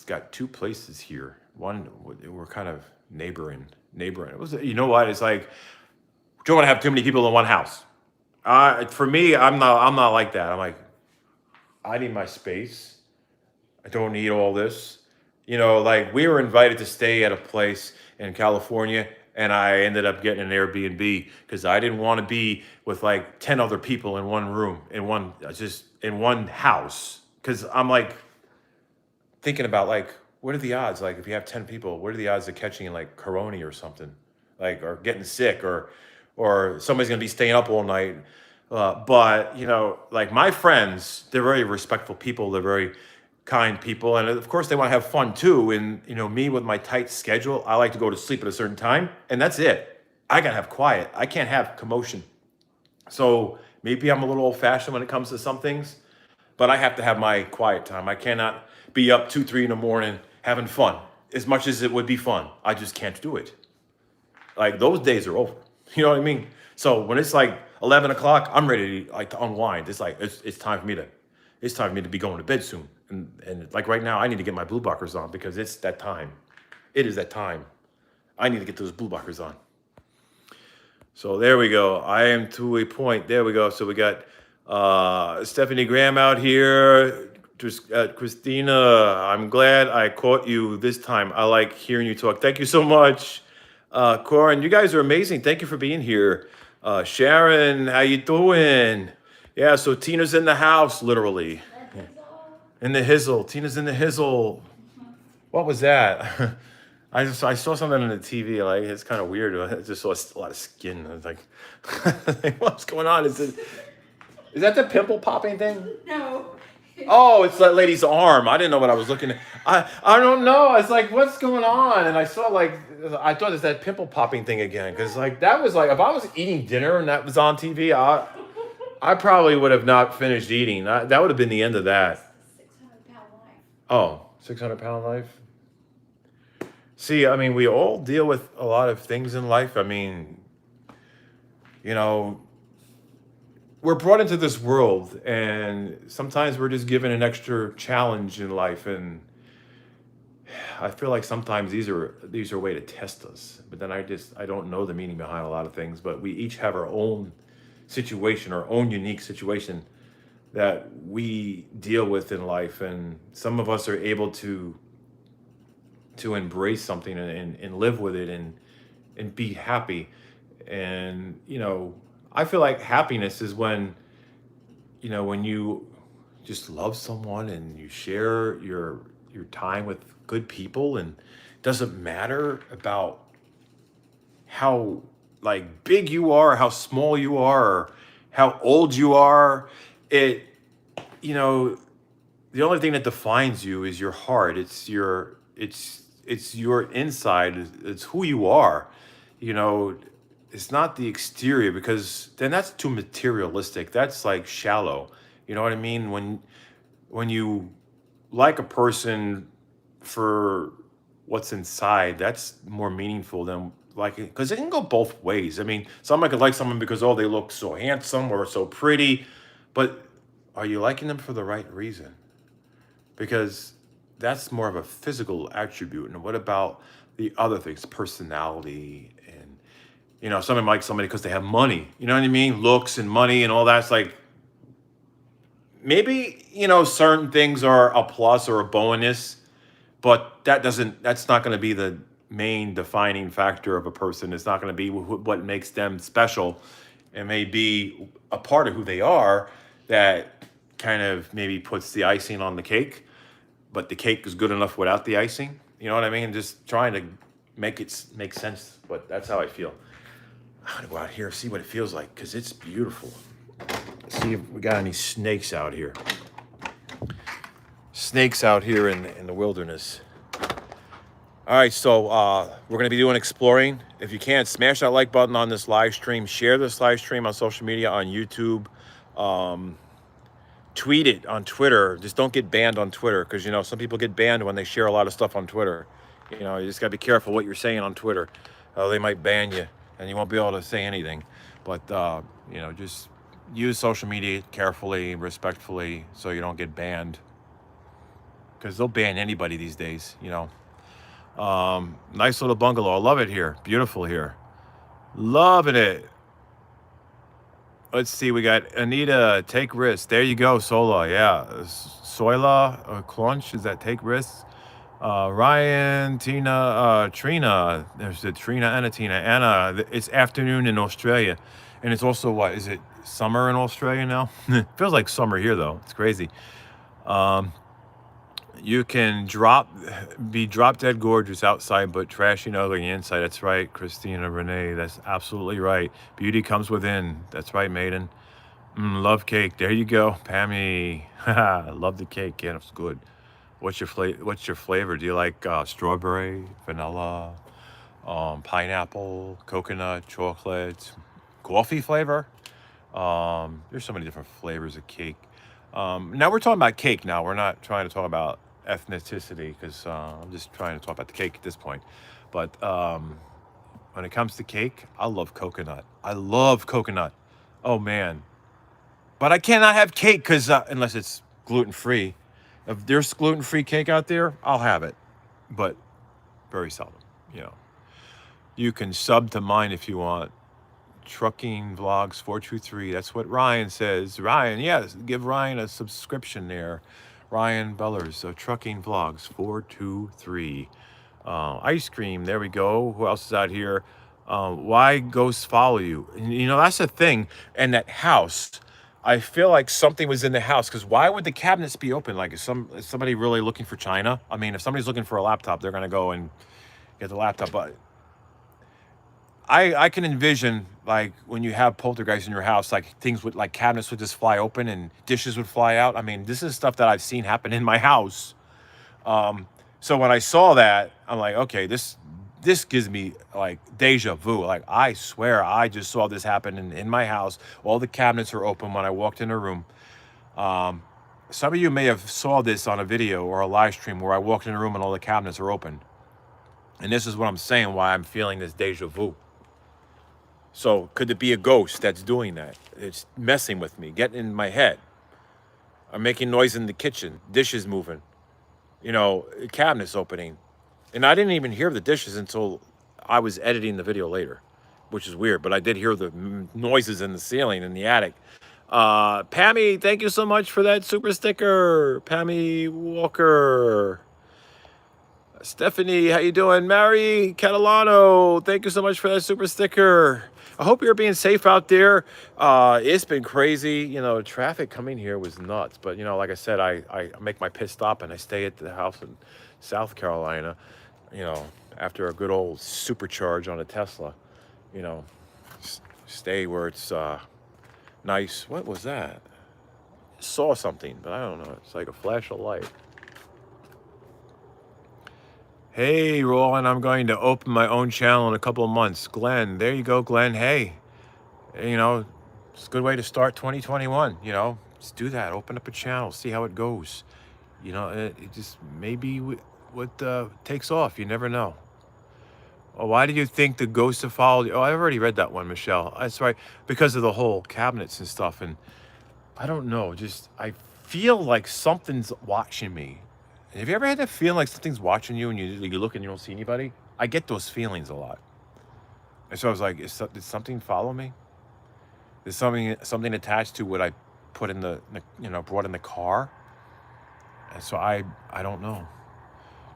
got two places here. One, we're kind of neighboring. It was, you know what? It's like, you don't want to have too many people in one house. For me, I'm not like that. I'm like, I need my space. I don't need all this. Like we were invited to stay at a place in California, and I ended up getting an Airbnb because I didn't want to be with like 10 other people in one room, in one house. Because I'm like thinking about like, what are the odds? Like if you have 10 people, what are the odds of catching like corona or something, like, or getting sick, or somebody's gonna be staying up all night. But like my friends, they're very respectful people. They're very kind people, and of course they want to have fun too. And me with my tight schedule, I like to go to sleep at a certain time, and that's it. I gotta have quiet. I can't have commotion. So maybe I'm a little old-fashioned when it comes to some things, but I have to have my quiet time. I cannot be up 2, 3 in the morning having fun. As much as it would be fun, I just can't do it. Like those days are over. You know what I mean? So when it's like 11 o'clock, I'm ready to unwind. It's like it's time for me to be going to bed soon. And like right now, I need to get my blue blockers on because it's that time. It is that time. I need to get those blue blockers on. So there we go. I am to a point. There we go. So we got Stephanie Graham out here. Christina, I'm glad I caught you this time. I like hearing you talk. Thank you so much. Corin, you guys are amazing. Thank you for being here. Sharon, how you doing? Yeah, so Tina's in the house, literally. In the hizzle. Tina's in the hizzle. What was that? I saw something on the TV. Like it's kind of weird. I just saw a lot of skin. I was like, what's going on? Is that the pimple popping thing? No. Oh, it's that lady's arm. I didn't know what I was looking at. I don't know. It's like, what's going on? And I saw I thought it's that pimple popping thing again. Because that was if I was eating dinner and that was on TV, I probably would have not finished eating. That would have been the end of that. 600-pound life. Oh, 600-pound life? See, I mean, we all deal with a lot of things in life. I mean, we're brought into this world, and sometimes we're just given an extra challenge in life, and I feel like sometimes these are a way to test us. But then I don't know the meaning behind a lot of things. But we each have our own situation, our own unique situation that we deal with in life, and some of us are able to to embrace something and live with it and be happy. And, I feel like happiness is when you just love someone and you share your time with good people, and it doesn't matter about how like big you are, how small you are, or how old you are. It you know the only thing that defines you is your heart. It's your inside. It's who you are. You know, it's not the exterior, because then that's too materialistic. That's like shallow. You know what I mean? When you like a person for what's inside, that's more meaningful than like, because it can go both ways. I mean, somebody could like someone because, oh, they look so handsome or so pretty, but are you liking them for the right reason? Because that's more of a physical attribute. And what about the other things, personality, and somebody likes somebody because they have money. You know what I mean? Looks and money and all that's like, maybe certain things are a plus or a bonus, but that's not going to be the main defining factor of a person. It's not going to be what makes them special. It may be a part of who they are that kind of maybe puts the icing on the cake, but the cake is good enough without the icing. You know what I mean? Just trying to make it make sense, but that's how I feel. I'm gonna go out here, see what it feels like, because it's beautiful. See if we got any snakes out here. Snakes out here in the wilderness. All right, so we're going to be doing exploring. If you can, smash that like button on this live stream. Share this live stream on social media, on YouTube. Tweet it on Twitter. Just don't get banned on Twitter, because, some people get banned when they share a lot of stuff on Twitter. You just got to be careful what you're saying on Twitter. They might ban you, and you won't be able to say anything. But, just use social media carefully, respectfully, so you don't get banned. Because they'll ban anybody these days, Nice little bungalow. I love it here. Beautiful here. Loving it. Let's see. We got Anita, take risks. There you go, Sola. Yeah. Soila, Clunch, is that take risks? Ryan, Tina, Trina. There's a Trina and a Tina. Anna, it's afternoon in Australia. And it's also, what, is it summer in Australia now? Feels like summer here, though. It's crazy. You can be drop dead gorgeous outside, but trashy and ugly on the inside. That's right, Christina Renee. That's absolutely right. Beauty comes within. That's right, maiden. Love cake. There you go, Pammy. Love the cake. Yeah, it's good. What's your flavor? Do you like strawberry, vanilla, pineapple, coconut, chocolate, coffee flavor? There's so many different flavors of cake. Now we're talking about cake. Now we're not trying to talk about ethnicity, because I'm just trying to talk about the cake at this point. But when it comes to cake, I love coconut. I love coconut. Oh man! But I cannot have cake because unless it's gluten free. If there's gluten free cake out there, I'll have it, but very seldom. You can sub to mine if you want. Trucking Vlogs 423. That's what Ryan says. Ryan, yes, give Ryan a subscription there. Ryan Bellers, so Trucking Vlogs 423. Ice cream, there we go. Who else is out here? Why ghosts follow you? That's the thing. And that house, I feel like something was in the house, because why would the cabinets be open? Like, is somebody really looking for China? I mean, if somebody's looking for a laptop, they're going to go and get the laptop. But I can envision, like, when you have poltergeists in your house, like things would, like cabinets would just fly open and dishes would fly out. I mean, this is stuff that I've seen happen in my house. So when I saw that, I'm like, okay, this gives me like deja vu. Like, I swear I just saw this happen in my house. All the cabinets are open when I walked in the room. Some of you may have saw this on a video or a live stream where I walked in the room and all the cabinets are open. And this is what I'm saying, why I'm feeling this deja vu. So could it be a ghost that's doing that? It's messing with me, getting in my head. I'm making noise in the kitchen, dishes moving, cabinets opening. And I didn't even hear the dishes until I was editing the video later, which is weird, but I did hear the noises in the ceiling in the attic. Pammy, thank you so much for that super sticker. Pammy Walker. Stephanie, how you doing? Mary Catalano, thank you so much for that super sticker. I hope you're being safe out there. It's been crazy. Traffic coming here was nuts. But, like I said, I make my pit stop and I stay at the house in South Carolina, you know, after a good old supercharge on a Tesla, you know, stay where it's nice. What was that? Saw something, but I don't know. It's like a flash of light. Hey, Roland, I'm going to open my own channel in a couple of months. Glenn, there you go, Glenn. Hey, it's a good way to start 2021. Just do that. Open up a channel, see how it goes. It just maybe what takes off. You never know. Oh, why do you think the ghosts have followed you? Oh, I've already read that one, Michelle. That's right, because of the whole cabinets and stuff. And I don't know, just I feel like something's watching me. Have you ever had that feeling like something's watching you and you look and you don't see anybody? I get those feelings a lot. And so I was like, did something follow me? Is something attached to what I put in brought in the car? And so I don't know.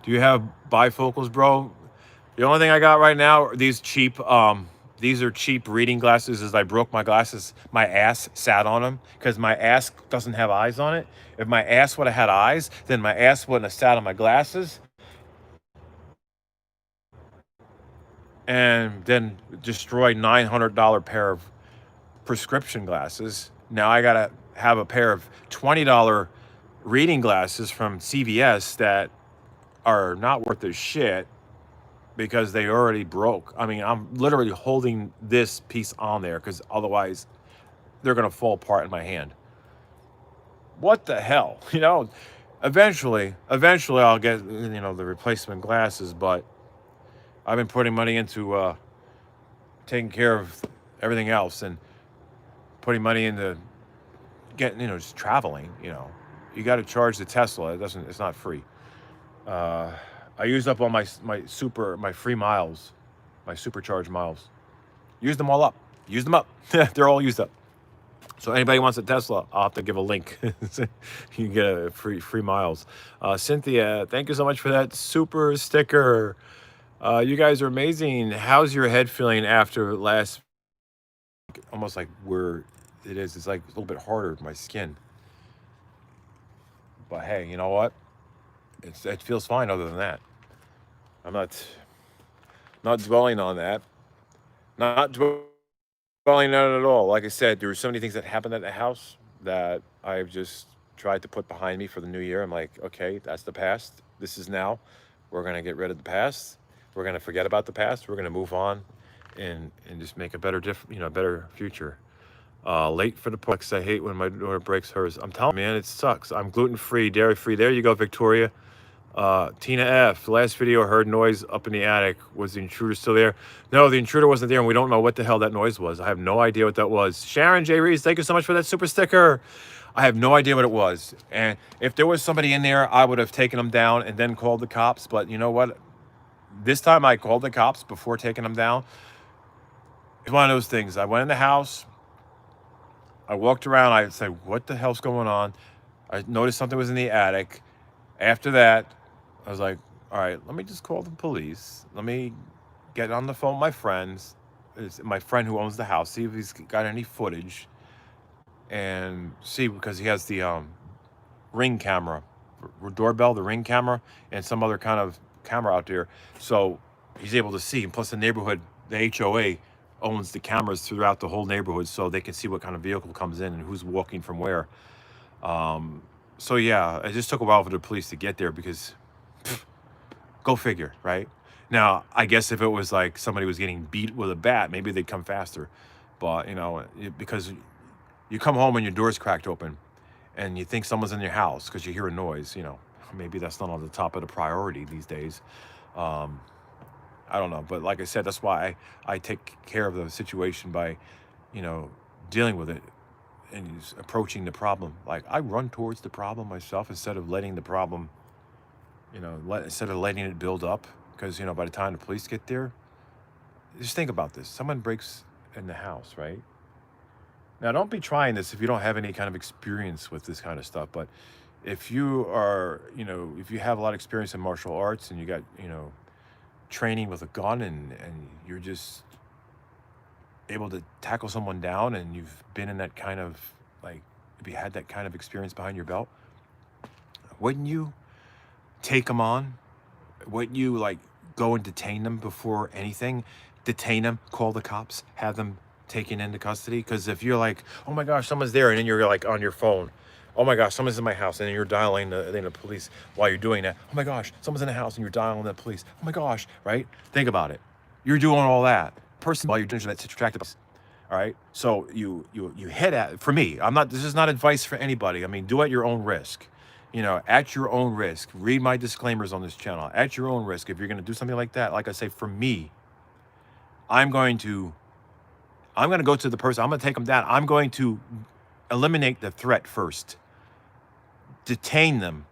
Do you have bifocals, bro? The only thing I got right now are these are cheap reading glasses. As I broke my glasses, my ass sat on them because my ass doesn't have eyes on it. If my ass would have had eyes, then my ass wouldn't have sat on my glasses. And then destroyed $900 pair of prescription glasses. Now I gotta have a pair of $20 reading glasses from CVS that are not worth a shit because they already broke. I mean, I'm literally holding this piece on there because otherwise they're gonna fall apart in my hand. What the hell? Eventually I'll get the replacement glasses, but I've been putting money into taking care of everything else and putting money into getting, just traveling. You got to charge the Tesla. It's not free. I used up all my free miles, my supercharge miles. Used them all up. Used them up. They're all used up. So anybody wants a Tesla, I'll have to give a link. You can get a free miles. Cynthia, thank you so much for that super sticker. You guys are amazing. How's your head feeling after last? Almost like where it is. It's like a little bit harder, my skin. But hey, you know what? It feels fine other than that. I'm not dwelling on that. Not dwelling on it at all. Like I said, there were so many things that happened at the house that I've just tried to put behind me for the new year. I'm like, okay, that's the past. This is now. We're gonna get rid of the past. We're gonna forget about the past. We're gonna move on, and just make a better better future. Late for the parks. I hate when my daughter breaks hers. I'm telling you, man, it sucks. I'm gluten-free, dairy-free. There you go, Victoria. Tina F. The last video I heard noise up in the attic. Was the intruder still there? No, the intruder wasn't there, and we don't know what the hell that noise was. I have no idea what that was. Sharon J. Reese, thank you so much for that super sticker. I have no idea what it was. And if there was somebody in there, I would have taken them down and then called the cops. But you know what? This time I called the cops before taking them down. It's one of those things. I went in the house. I walked around. I said, what the hell's going on? I noticed something was in the attic. After that, I was like, all right, let me just call the police. Let me get on the phone with my friends. It's my friend who owns the house. See if he's got any footage. And see, because he has the Ring camera, doorbell, the Ring camera, and some other kind of camera out there. So he's able to see. And plus the neighborhood, the HOA owns the cameras throughout the whole neighborhood, so they can see what kind of vehicle comes in and who's walking from where. So yeah, it just took a while for the police to get there because, go figure, right? Now, I guess if it was like somebody was getting beat with a bat, maybe they'd come faster. But, because you come home and your door's cracked open and you think someone's in your house because you hear a noise, maybe that's not on the top of the priority these days. I don't know. But like I said, that's why I take care of the situation by, dealing with it and approaching the problem. Like I run towards the problem myself instead of letting the problem, instead of letting it build up. Because, by the time the police get there, just think about this. Someone breaks in the house, right? Now, don't be trying this if you don't have any kind of experience with this kind of stuff. But if you are, if you have a lot of experience in martial arts and you got, training with a gun and you're just able to tackle someone down and you've been in that kind of like, if you had that kind of experience behind your belt, wouldn't you take them on? Wouldn't you like go and detain them before anything? Detain them, call the cops, have them taken into custody? Because if you're like, oh my gosh, someone's there, and then you're like on your phone, oh my gosh, someone's in my house, and then you're dialing the police while you're doing that. Oh my gosh, someone's in the house, and you're dialing the police. Oh my gosh, right? Think about it. You're doing all that. Person while you're doing that distracted. All right. So you head at, for me, this is not advice for anybody. I mean, do at your own risk. At your own risk. Read my disclaimers on this channel. At your own risk. If you're going to do something like that, like I say, for me, I'm going to go to the person. I'm going to take them down. I'm going to eliminate the threat first. Detain them.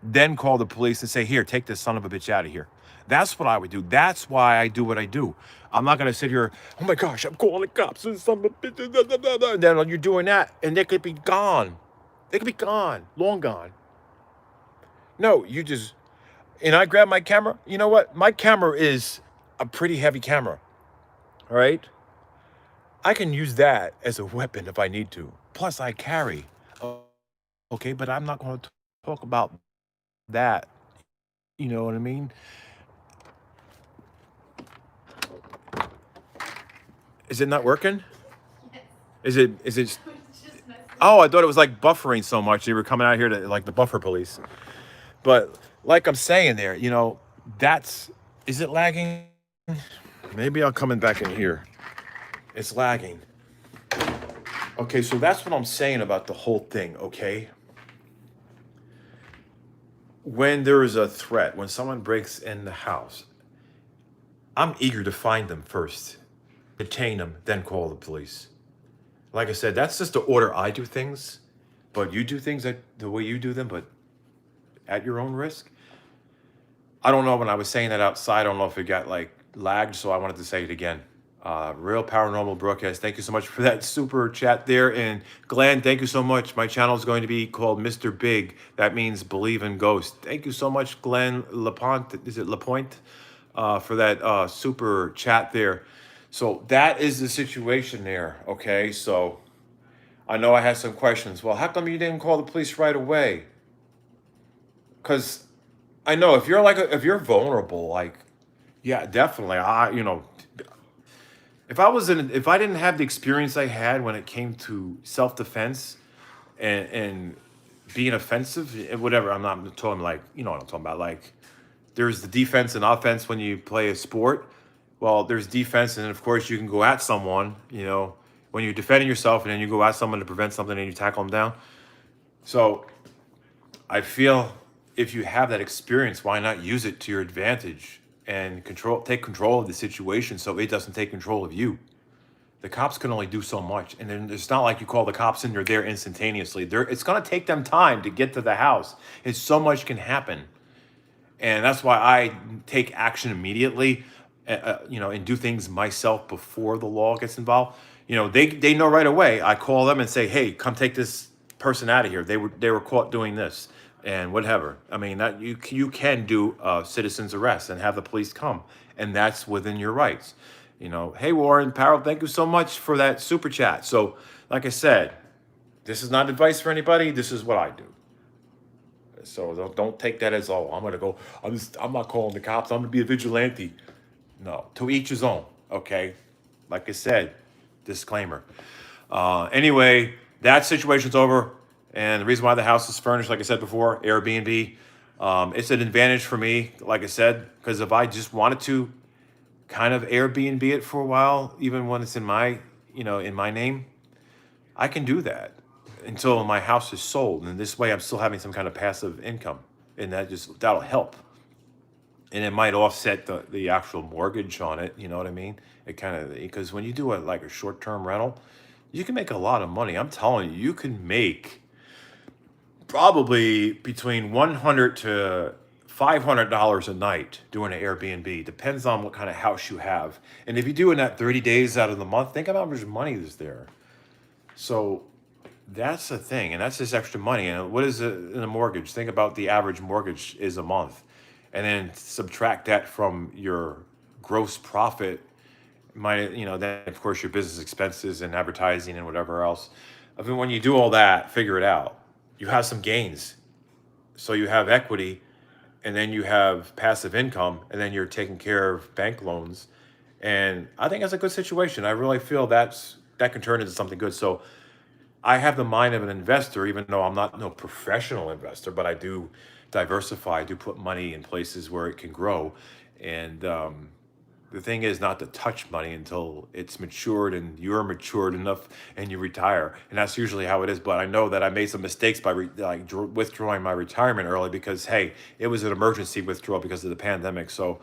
Then call the police and say, here, take this son of a bitch out of here. That's what I would do. That's why I do what I do. I'm not going to sit here, oh my gosh, I'm calling the cops and son of a bitch. And then you're doing that and they could be gone. They could be gone. Long gone. No, and I grab my camera. You know what? My camera is a pretty heavy camera. All right? I can use that as a weapon if I need to. Plus, I carry. Okay, but I'm not going to talk about that. You know what I mean? Is it not working? Yes. Is it? Oh, I thought it was like buffering so much. You were coming out here to like the buffer police. But like I'm saying there, is it lagging? Maybe I'll come in back in here. It's lagging. Okay, so that's what I'm saying about the whole thing, okay? When there is a threat, when someone breaks in the house, I'm eager to find them first, detain them, then call the police. Like I said, that's just the order I do things, but you do things the way you do them, but at your own risk. I don't know, when I was saying that outside, I don't know if it got like lagged, so I wanted to say it again. Real Paranormal Broadcast, thank you so much for that super chat there. And Glenn, thank you so much. My channel is going to be called Mr. Big. That means believe in ghosts. Thank you so much, Glenn Lapointe. Is it Lapointe? For that super chat there. So that is the situation there, okay? So I know I had some questions. Well, how come you didn't call the police right away? Because I know if you're vulnerable, like, yeah, definitely. If I didn't have the experience I had when it came to self-defense and being offensive, whatever, I'm not talking like, you know what I'm talking about. Like, there's the defense and offense when you play a sport. Well, there's defense, and of course you can go at someone, when you're defending yourself, and then you go at someone to prevent something and you tackle them down. So I feel if you have that experience, why not use it to your advantage and take control of the situation so it doesn't take control of you? The cops can only do so much. And then it's not like you call the cops and they're there instantaneously. It's going to take them time to get to the house. And so much can happen. And that's why I take action immediately, and do things myself before the law gets involved. They know right away. I call them and say, hey, come take this person out of here. They were caught doing this and whatever. I mean, that you can do citizen's arrest and have the police come, and that's within your rights. Hey, Warren Parrell, thank you so much for that super chat. So, like I said, this is not advice for anybody. This is what I do. So don't take that as all. I'm not calling the cops. I'm gonna be a vigilante. No, to each his own. Okay, like I said, disclaimer. Anyway, that situation's over, and the reason why the house is furnished, like I said before, Airbnb. It's an advantage for me, like I said, because if I just wanted to kind of Airbnb it for a while, even when it's in my name, I can do that until my house is sold. And this way I'm still having some kind of passive income, and that'll help. And it might offset the actual mortgage on it. You know what I mean? Because when you do a short-term rental, you can make a lot of money. I'm telling you, you can make probably between $100 to $500 a night doing an Airbnb. Depends on what kind of house you have. And if you do it at 30 days out of the month, think about how much money is there. So That's the thing, and that's just extra money. And what is it in a mortgage? Think about the average mortgage is a month, and then subtract that from your gross profit. Then of course your business expenses and advertising and whatever else. I mean, when you do all that, figure it out. You have some gains, so you have equity, and then you have passive income, and then you're taking care of bank loans. And I think that's a good situation. I really feel that can turn into something good. So I have the mind of an investor, even though I'm not no professional investor, but I do diversify, I do put money in places where it can grow. And the thing is not to touch money until it's matured and you're matured enough and you retire. And that's usually how it is. But I know that I made some mistakes by withdrawing my retirement early because, hey, it was an emergency withdrawal because of the pandemic. So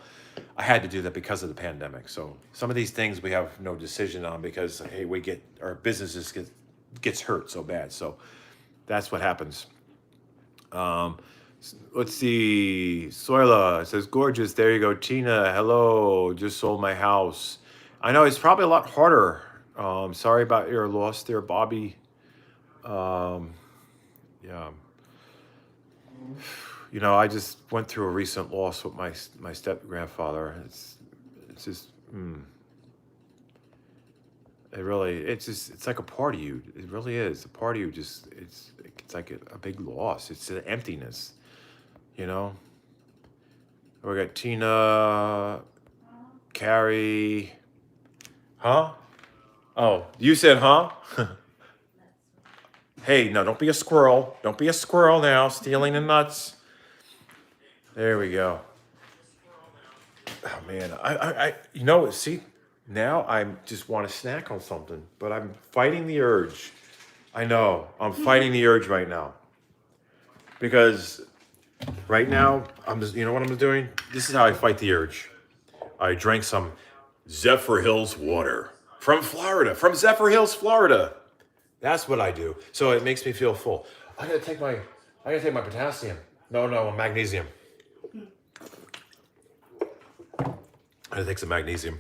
I had to do that because of the pandemic. So some of these things we have no decision on because, hey, our businesses gets hurt so bad. So that's what happens. Let's see. Soila says, gorgeous. There you go. Tina, hello. Just sold my house. I know it's probably a lot harder. Sorry about your loss there, Bobby. Yeah. I just went through a recent loss with my step grandfather. It's just, it's like a part of you. It really is. A part of you it's like a big loss. It's an emptiness, We got Tina, Carrie. Huh? Oh, you said, huh? Hey, no, don't be a squirrel. Don't be a squirrel now, stealing the nuts. There we go. Oh, man. See, now I just want to snack on something, but I'm fighting the urge. I know. I'm fighting the urge right now. Because right now, you know what I'm doing? This is how I fight the urge. I drank some Zephyr Hills water from Florida, from Zephyr Hills, Florida. That's what I do. So it makes me feel full. I gotta take my potassium. No, magnesium. I gotta take some magnesium.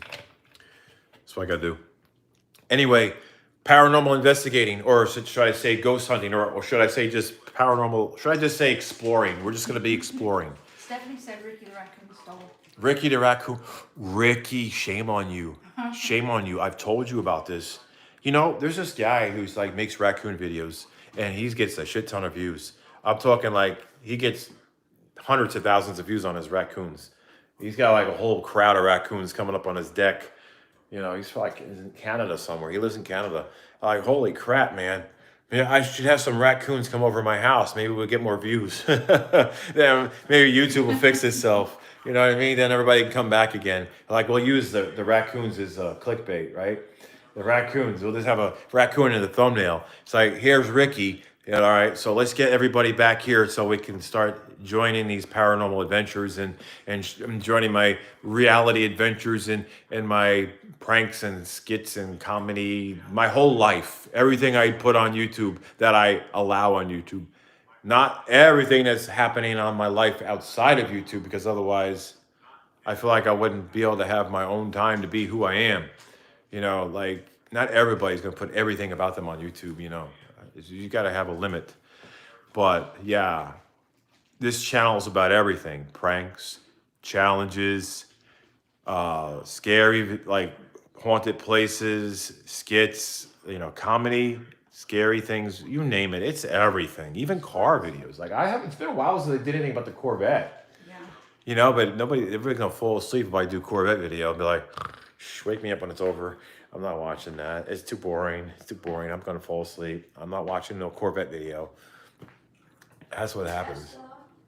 That's what I gotta do. Anyway, paranormal investigating, or should I say ghost hunting, or should I say just paranormal? Should I just say exploring? We're just gonna be exploring. Stephanie said Ricky the raccoon stole. Ricky the raccoon. Ricky, shame on you. Shame on you. I've told you about this. There's this guy who's makes raccoon videos, and he gets a shit ton of views. I'm talking he gets hundreds of thousands of views on his raccoons. He's got a whole crowd of raccoons coming up on his deck. He's in Canada somewhere. He lives in Canada. Holy crap, man. Yeah, I should have some raccoons come over my house. Maybe we'll get more views. Then maybe YouTube will fix itself. You know what I mean? Then everybody can come back again. We'll use the raccoons as clickbait, right? The raccoons. We'll just have a raccoon in the thumbnail. It's here's Ricky. All right, so let's get everybody back here so we can start joining these paranormal adventures and joining my reality adventures and my pranks and skits and comedy, my whole life, everything I put on YouTube that I allow on YouTube. Not everything that's happening on my life outside of YouTube, because otherwise I feel like I wouldn't be able to have my own time to be who I am. Not everybody's going to put everything about them on YouTube, You got to have a limit. But yeah, this channel is about everything. Pranks, challenges, scary, haunted places, skits, comedy, scary things, you name it. It's everything. Even car videos. It's been a while since I did anything but the Corvette. Yeah. But everybody's going to fall asleep if I do Corvette video. I'll be like, shh, wake me up when it's over. I'm not watching that. It's too boring. I'm going to fall asleep. I'm not watching no Corvette video. That's what happens.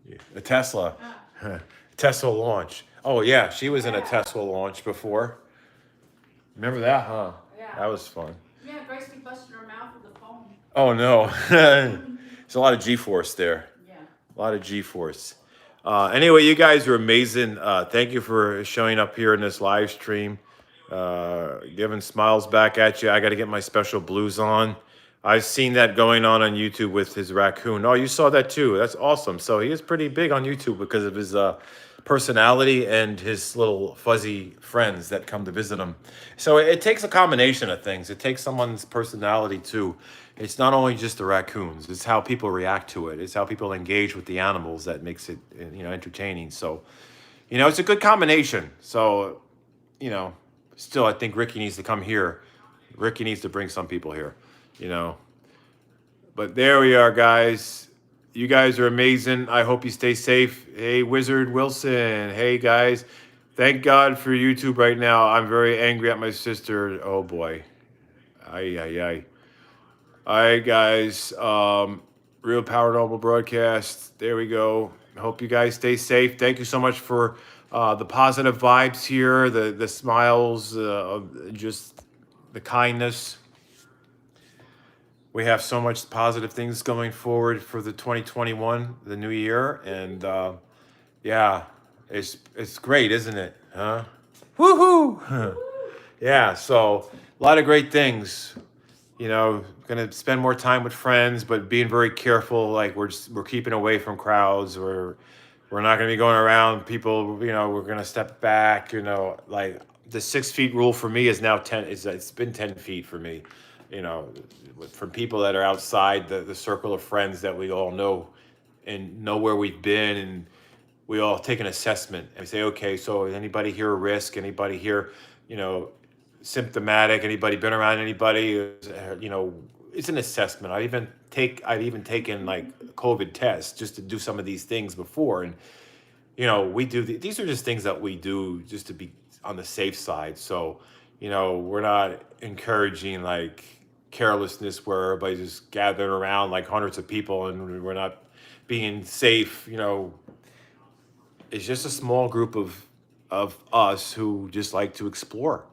Yeah. A Tesla. Tesla launch. Oh, yeah. She was in a Tesla launch before. Remember that, huh? Yeah. That was fun. Yeah, Grace be busting her mouth with the phone. Oh, no. There's a lot of G-force there. Yeah. A lot of G-force. Anyway, you guys are amazing. Thank you for showing up here in this live stream. Giving smiles back at you. I got to get my special blues on. I've seen that going on YouTube with his raccoon. Oh, you saw that too. That's awesome. So he is pretty big on YouTube because of his personality and his little fuzzy friends that come to visit him. So it takes a combination of things. It takes someone's personality too. It's not only just the raccoons. It's how people react to it. It's how people engage with the animals that makes it, entertaining. So, it's a good combination. So, you know, still, I think Ricky needs to come here. Ricky needs to bring some people here, you know. But there we are, guys. You guys are amazing. I hope you stay safe. Hey, Wizard Wilson. Hey, guys. Thank God for YouTube right now. I'm very angry at my sister. Oh, boy. Ay, ay, ay. All right, guys. Real Paranormal Broadcast. There we go. Hope you guys stay safe. Thank you so much for the positive vibes here, the smiles, just the kindness. We have so much positive things going forward for the 2021, the new year, and yeah, it's great, isn't it? Huh? Woohoo! Yeah, so a lot of great things. Gonna spend more time with friends, but being very careful. Like we're keeping away from crowds. We're not gonna be going around people. We're gonna step back. Like the 6 feet rule for me is now 10. It's been 10 feet for me. You know, from people that are outside the circle of friends that we all know and know where we've been, and we all take an assessment and say, okay, so is anybody here a risk? Anybody here, symptomatic? Anybody been around anybody? It's an assessment. I've even taken like COVID tests just to do some of these things before, and we do these are just things that we do just to be on the safe side. So, we're not encouraging like carelessness where everybody's just gathered around like hundreds of people and we're not being safe. It's just a small group of us who just like to explore.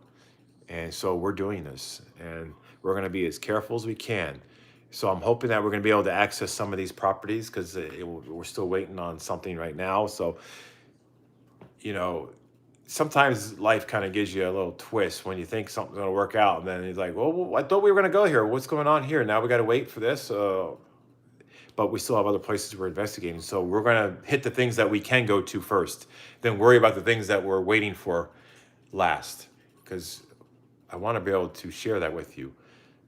And so we're doing this and we're going to be as careful as we can. So I'm hoping that we're going to be able to access some of these properties because we're still waiting on something right now. So, sometimes life kind of gives you a little twist when you think something's going to work out. And then it's like, well, I thought we were going to go here. What's going on here? Now we got to wait for this. But we still have other places we're investigating. So we're going to hit the things that we can go to first, then worry about the things that we're waiting for last. Because I want to be able to share that with you.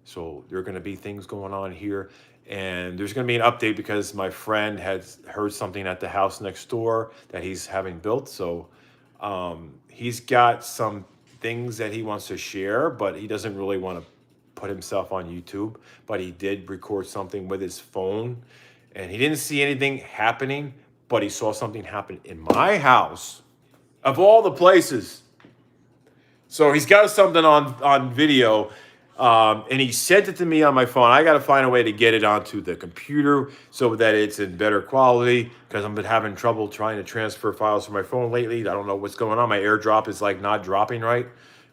So there are going to be things going on here. And there's going to be an update because my friend has heard something at the house next door that he's having built. So he's got some things that he wants to share, but he doesn't really want to put himself on YouTube. But he did record something with his phone. And he didn't see anything happening, but he saw something happen in my house, of all the places. So he's got something on video, and he sent it to me on my phone. I got to find a way to get it onto the computer so that it's in better quality because I've been having trouble trying to transfer files from my phone lately. I don't know what's going on. My AirDrop is like not dropping right,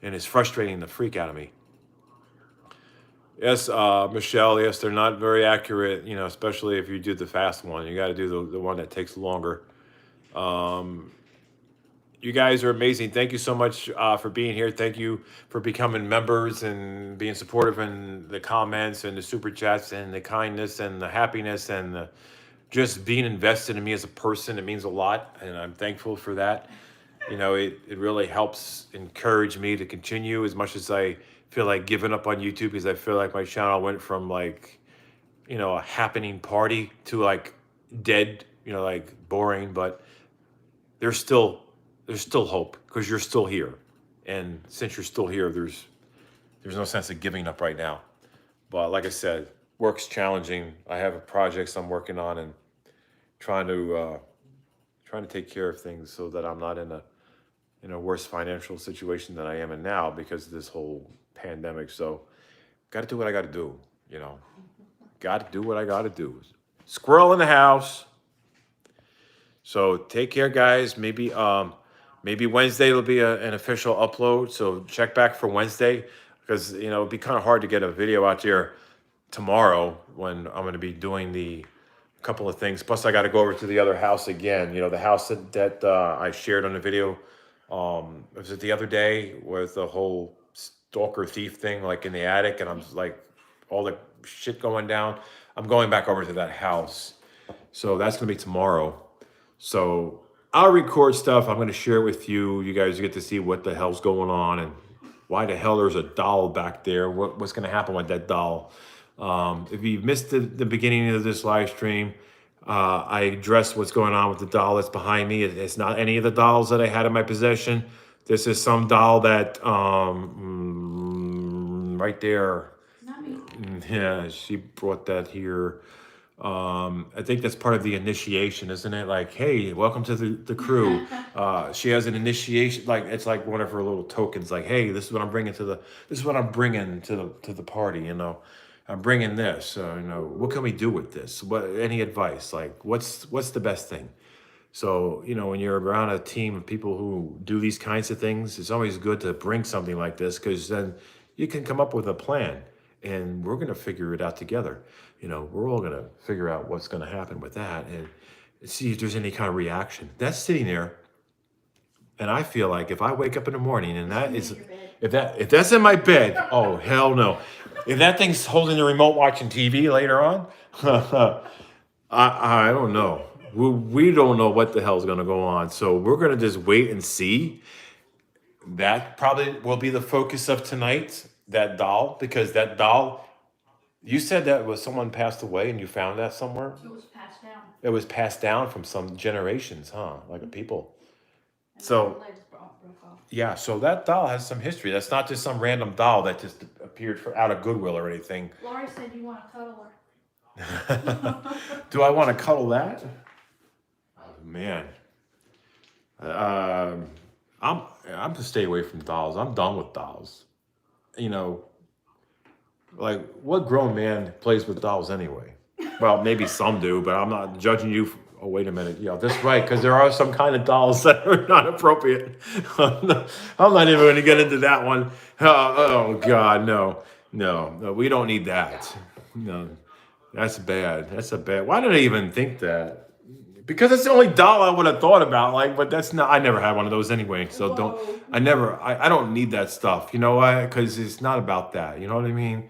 and it's frustrating the freak out of me. Yes, Michelle, yes, they're not very accurate, especially if you do the fast one. You got to do the one that takes longer. You guys are amazing. Thank you so much for being here. Thank you for becoming members and being supportive in the comments and the super chats and the kindness and the happiness and just being invested in me as a person. It means a lot, and I'm thankful for that. It really helps encourage me to continue as much as I feel like giving up on YouTube because I feel like my channel went from like, a happening party to like dead, like boring, but there's still hope because you're still here. And since you're still here, there's no sense of giving up right now. But like I said, work's challenging. I have projects I'm working on and trying to take care of things so that I'm not in a worse financial situation than I am in now because of this whole pandemic. So got to do what I got to do, got to do what I got to do. Squirrel in the house. So take care, guys. Maybe Wednesday will be an official upload. So check back for Wednesday because it'd be kind of hard to get a video out there tomorrow when I'm going to be doing the couple of things. Plus, I got to go over to the other house again. The house that I shared on the video. Was it the other day with the whole stalker thief thing, like in the attic? And I'm just like, all the shit going down. I'm going back over to that house. So that's going to be tomorrow. So I'll record stuff. I'm going to share it with you. You guys get to see what the hell's going on and why the hell there's a doll back there. What's going to happen with that doll? If you missed the beginning of this live stream, I addressed what's going on with the doll that's behind me. It's not any of the dolls that I had in my possession. This is some doll that right there. Not me. Yeah, she brought that here. I think that's part of the initiation, isn't it? Like, hey, welcome to the crew. She has an initiation, like it's like one of her little tokens. Like, hey, this is what I'm bringing to the party. You know, I'm bringing this. You know, what can we do with this? Any advice? Like, what's the best thing? So, you know, when you're around a team of people who do these kinds of things, it's always good to bring something like this because then you can come up with a plan and we're going to figure it out together. You know, we're all going to figure out what's going to happen with that and see if there's any kind of reaction. That's sitting there. And I feel like if I wake up in the morning and that is, if that's in my bed, oh, hell no. If that thing's holding the remote watching TV later on, I don't know. We don't know what the hell's going to go on. So we're going to just wait and see. That probably will be the focus of tonight, that doll, because that doll, you said that was someone passed away and you found that somewhere? It was passed down. It was passed down from some generations, huh? Like a people. And So, her legs broke off. yeah, so that doll has some history. That's not just some random doll that just appeared out of Goodwill or anything. Laurie said you want to cuddle her. Do I want to cuddle that? Oh, man. I'm to stay away from dolls. I'm done with dolls. You know, like what grown man plays with dolls anyway? Well, maybe some do, but I'm not judging you. Oh, wait a minute. Yeah, that's right, because there are some kind of dolls that are not appropriate. I'm not even going to get into that one. Oh God, no, we don't need that. No, that's bad. That's a bad. Why did I even think that? Because it's the only doll I would have thought about. Like, but that's not. I never had one of those anyway. So don't. Whoa. I don't need that stuff. You know why? Because it's not about that. You know what I mean?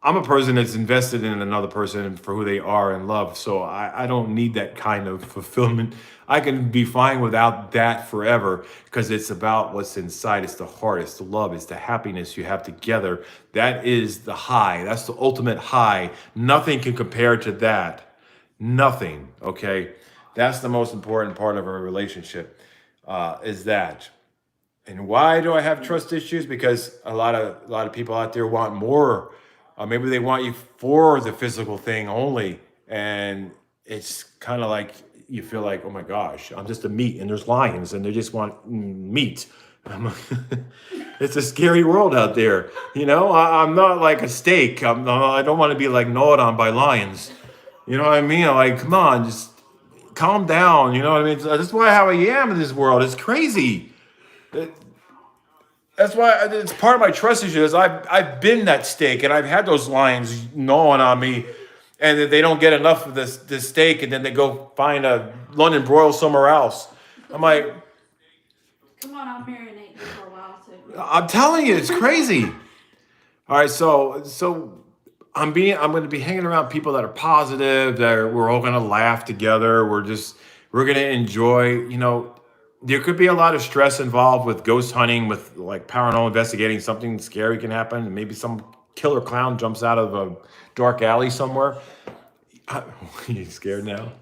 I'm a person that's invested in another person for who they are and love. So I don't need that kind of fulfillment. I can be fine without that forever because it's about what's inside. It's the heart. It's the love. It's the happiness you have together. That is the high. That's the ultimate high. Nothing can compare to that. Nothing. Okay. That's the most important part of a relationship is that. And why do I have trust issues? Because a lot of people out there want more. Maybe they want you for the physical thing only, and it's kind of like you feel like, oh my gosh, I'm just a meat, and there's lions, and they just want meat. It's a scary world out there, you know. I'm not like a steak. I don't want to be like gnawed on by lions. You know what I mean? I'm like, come on, just calm down. You know what I mean? That's why how I am in this world. It's crazy. That's why it's part of my trust issues. I've been that steak, and I've had those lions gnawing on me, and they don't get enough of this steak, and then they go find a London broil somewhere else. I'm like, Come on, I'll marinate you for a while too. I'm telling you, it's crazy. All right, so I'm going to be hanging around people that are positive. We're all going to laugh together. We're going to enjoy. You know, there could be a lot of stress involved with ghost hunting, with like paranormal investigating. Something scary can happen. Maybe some killer clown jumps out of a dark alley somewhere. You scared now?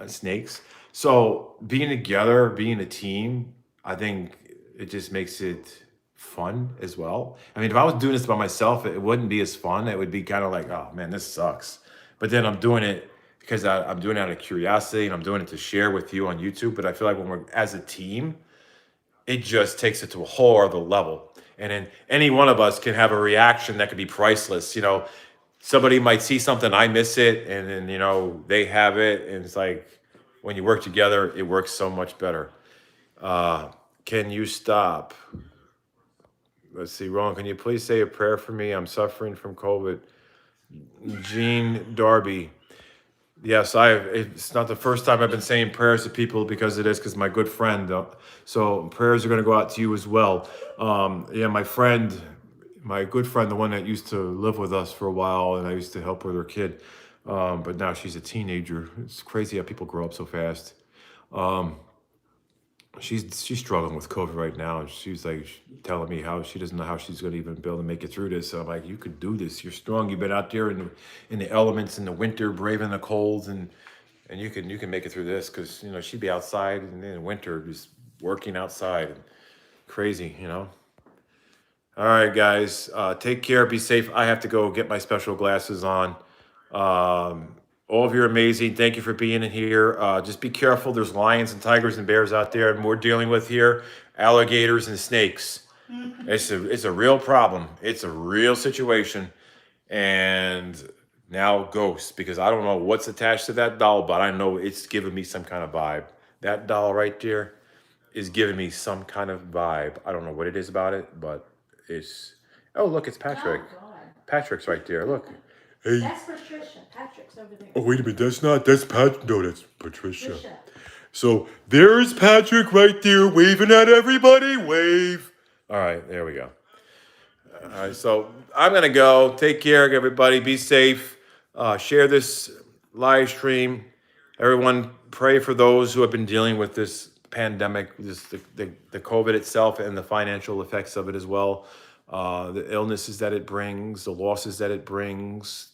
Snakes. So being together, being a team, I think it just makes it fun as well. I mean, if I was doing this by myself, it wouldn't be as fun. It would be kind of like, oh man, this sucks. But then I'm doing it because I'm doing it out of curiosity and I'm doing it to share with you on YouTube. But I feel like when we're as a team, it just takes it to a whole other level. And then any one of us can have a reaction that could be priceless. You know, somebody might see something, I miss it, and then, you know, they have it. And it's like when you work together, it works so much better. Can you stop? Let's see, Ron, can you please say a prayer for me? I'm suffering from COVID. Jean Darby. Yes, it's not the first time I've been saying prayers to people because my good friend. So prayers are going to go out to you as well. Yeah, my friend my good friend, the one that used to live with us for a while, and I used to help with her kid. But now she's a teenager. It's crazy how people grow up so fast. Um, she's struggling with COVID right now, and she's like telling me how she doesn't know how she's going to even be able to make it through this. So I'm like, you could do this. You're strong. You've been out there in the elements in the winter, braving the colds, and you can make it through this because she'd be outside in the winter just working outside and crazy. All right, guys, take care, be safe. I have to go get my special glasses on. All of you are amazing. Thank you for being in here. Just be careful. There's lions and tigers and bears out there, and we're dealing with here alligators and snakes. It's a real problem. It's a real situation. And now ghosts, because I don't know what's attached to that doll, but I know it's giving me some kind of vibe. That doll right there is giving me some kind of vibe. I don't know what it is about it, but it's. Oh, look, it's Patrick. Oh, God. Patrick's right there. Look. Hey. That's Patricia. Patrick's over there. Oh, wait a minute. That's Pat. No, that's Patricia. Patricia. So there's Patrick right there waving at everybody. Wave. All right, there we go. All right, so I'm going to go. Take care, everybody. Be safe. Share this live stream. Everyone, pray for those who have been dealing with this pandemic, the COVID itself and the financial effects of it as well. The illnesses that it brings, the losses that it brings,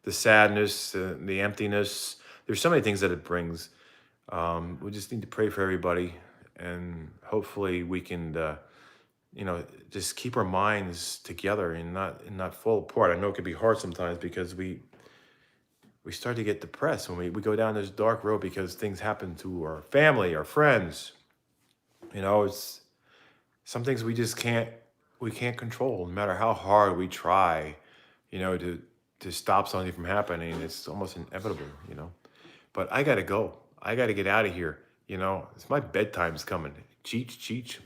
the sadness, the emptiness. There's so many things that it brings. We just need to pray for everybody, and hopefully we can, just keep our minds together and not fall apart. I know it can be hard sometimes because we start to get depressed when we go down this dark road because things happen to our family, our friends. It's some things we can't control, no matter how hard we try, to stop something from happening. It's almost inevitable. But I gotta go. I gotta get out of here. It's my bedtime's coming. Cheech.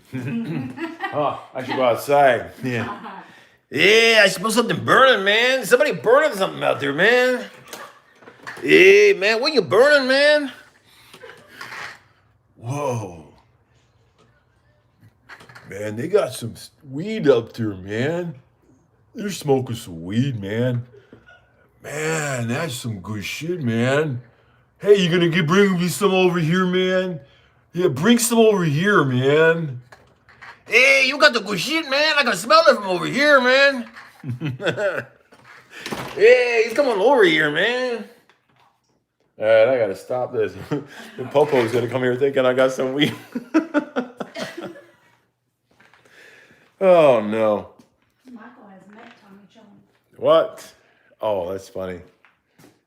Oh, I should go outside. Yeah. Yeah, I smell something burning, man. Somebody burning something out there, man. Hey, man, what you burning, man? Whoa. Man, they got some weed up there, man. They're smoking some weed, man. Man, that's some good shit, man. Hey, you gonna bring me some over here, man? Yeah, bring some over here, man. Hey, you got the good shit, man. I can smell it from over here, man. Hey, he's coming over here, man. All right, I gotta stop this. The Popo's gonna come here thinking I got some weed. Oh, no. Michael has met Tommy John. What? Oh, that's funny.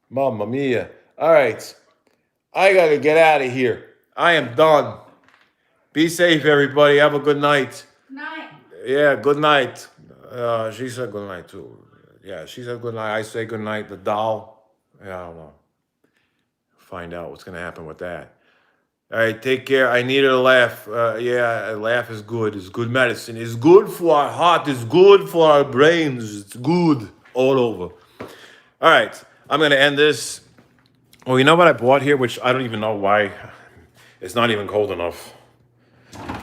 Mamma mia. All right. I got to get out of here. I am done. Be safe, everybody. Have a good night. Night. Yeah, good night. She said good night, too. Yeah, she said good night. I say good night. The doll. Yeah, I don't know. Find out what's going to happen with that. All right, take care. I needed a laugh. Yeah, a laugh is good. It's good medicine. It's good for our heart. It's good for our brains. It's good all over. All right, I'm going to end this. Oh, you know what I bought here, which I don't even know why. It's not even cold enough.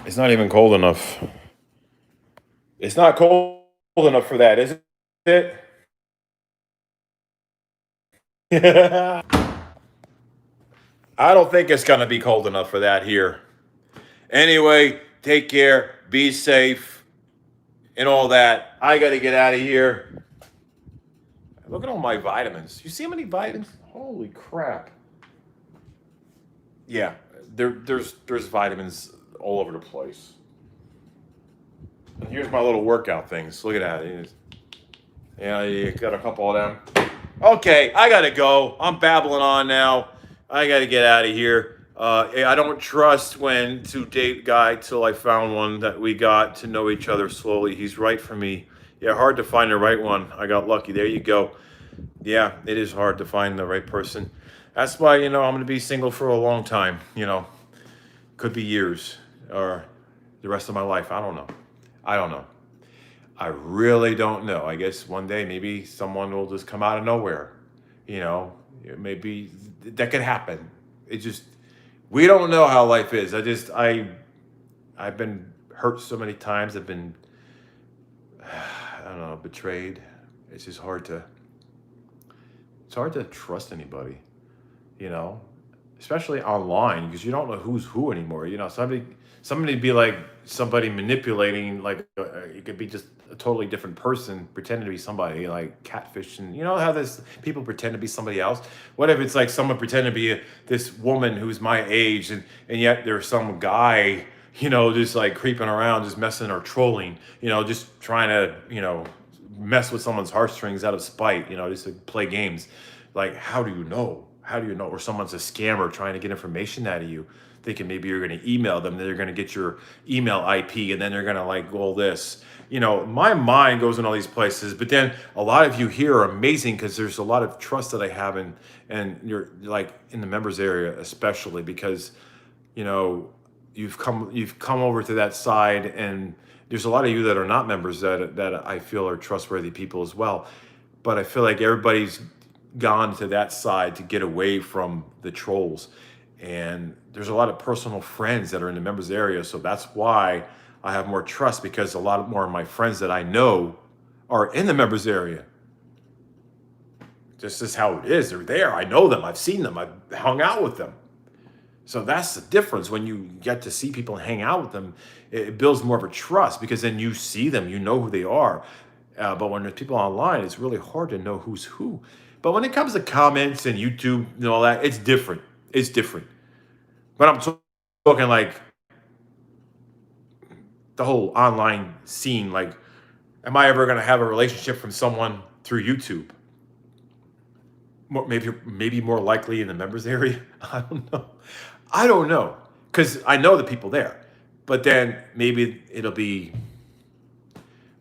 It's not even cold enough. It's not cold enough for that, is it? I don't think it's going to be cold enough for that here. Anyway, take care, be safe, and all that. I got to get out of here. Look at all my vitamins. You see how many vitamins? Holy crap. Yeah, there's vitamins all over the place. And here's my little workout things. Look at that. Yeah, you got a couple of them. Okay, I got to go. I'm babbling on now. I got to get out of here. I don't trust when to date guy till I found one that we got to know each other slowly. He's right for me. Yeah, hard to find the right one. I got lucky. There you go. Yeah, it is hard to find the right person. That's why, I'm going to be single for a long time. Could be years or the rest of my life. I don't know. I really don't know. I guess one day maybe someone will just come out of nowhere. Maybe that could happen. We don't know how life is. I've been hurt so many times. I don't know, betrayed. It's just it's hard to trust anybody, you know, especially online because you don't know who's who anymore. You know, somebody be like somebody manipulating, like it could be just a totally different person pretending to be somebody, like catfishing. You know how this people pretend to be somebody else. What if it's like someone pretending to be this woman who's my age, and yet there's some guy, you know, just like creeping around, just messing or trolling, you know, just trying to, you know, mess with someone's heartstrings out of spite, you know, just to play games. Like, how do you know? How do you know? Or someone's a scammer trying to get information out of you, thinking maybe you're going to email them, they're going to get your email IP, and then they're going to like all this. You know, my mind goes in all these places, but then a lot of you here are amazing because there's a lot of trust that I have, and you're like in the members area, especially because, you know, you've come over to that side, and there's a lot of you that are not members that I feel are trustworthy people as well. But I feel like everybody's gone to that side to get away from the trolls. And there's a lot of personal friends that are in the members area. So that's why I have more trust, because a lot more of my friends that I know are in the members area. This is how it is. They're there. I know them. I've seen them. I've hung out with them. So that's the difference. When you get to see people and hang out with them, it builds more of a trust, because then you see them, you know who they are. But when there's people online, it's really hard to know who's who. But when it comes to comments and YouTube and all that, it's different. It's different. But I'm talking like the whole online scene. Like, am I ever going to have a relationship from someone through YouTube? Maybe more likely in the members area. I don't know, because I know the people there. But then maybe it'll be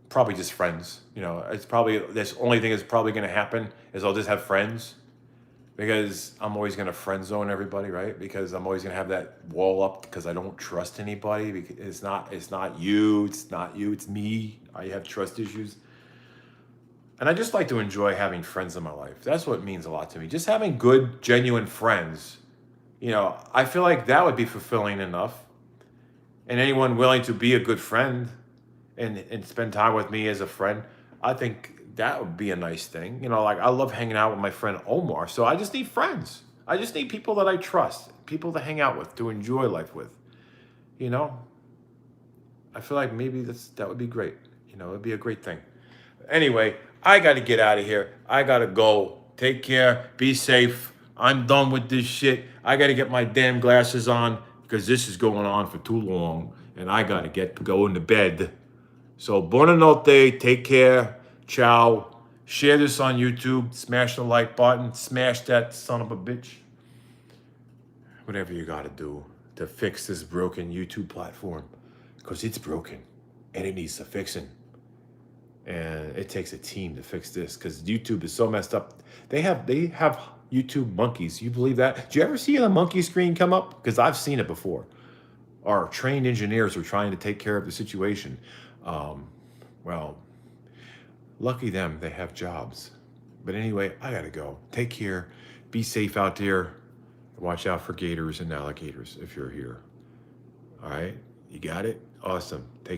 probably just friends. You know, it's probably this only thing that's probably going to happen is I'll just have friends, because I'm always going to friend zone everybody, right? Because I'm always going to have that wall up because I don't trust anybody. Because it's not you, it's me. I have trust issues. And I just like to enjoy having friends in my life. That's what means a lot to me. Just having good, genuine friends. You know, I feel like that would be fulfilling enough. And anyone willing to be a good friend and spend time with me as a friend, I think that would be a nice thing. You know, like I love hanging out with my friend Omar. So I just need friends. I just need people that I trust, people to hang out with, to enjoy life with. You know, I feel like maybe that would be great. You know, it'd be a great thing. Anyway, I got to get out of here. I got to go. Take care. Be safe. I'm done with this shit. I got to get my damn glasses on because this is going on for too long. And I got to get going to bed. So, buonanotte. Take care. Ciao. Share this on YouTube. Smash the like button. Smash that son of a bitch. Whatever you got to do to fix this broken YouTube platform. Because it's broken. And it needs a fixing. And it takes a team to fix this because YouTube is so messed up. They have YouTube monkeys. You believe that? Did you ever see the monkey screen come up? Because I've seen it before. Our trained engineers were trying to take care of the situation. Well, lucky them, they have jobs. But anyway, I gotta go. Take care. Be safe out there. Watch out for gators and alligators if you're here. All right? You got it? Awesome. Take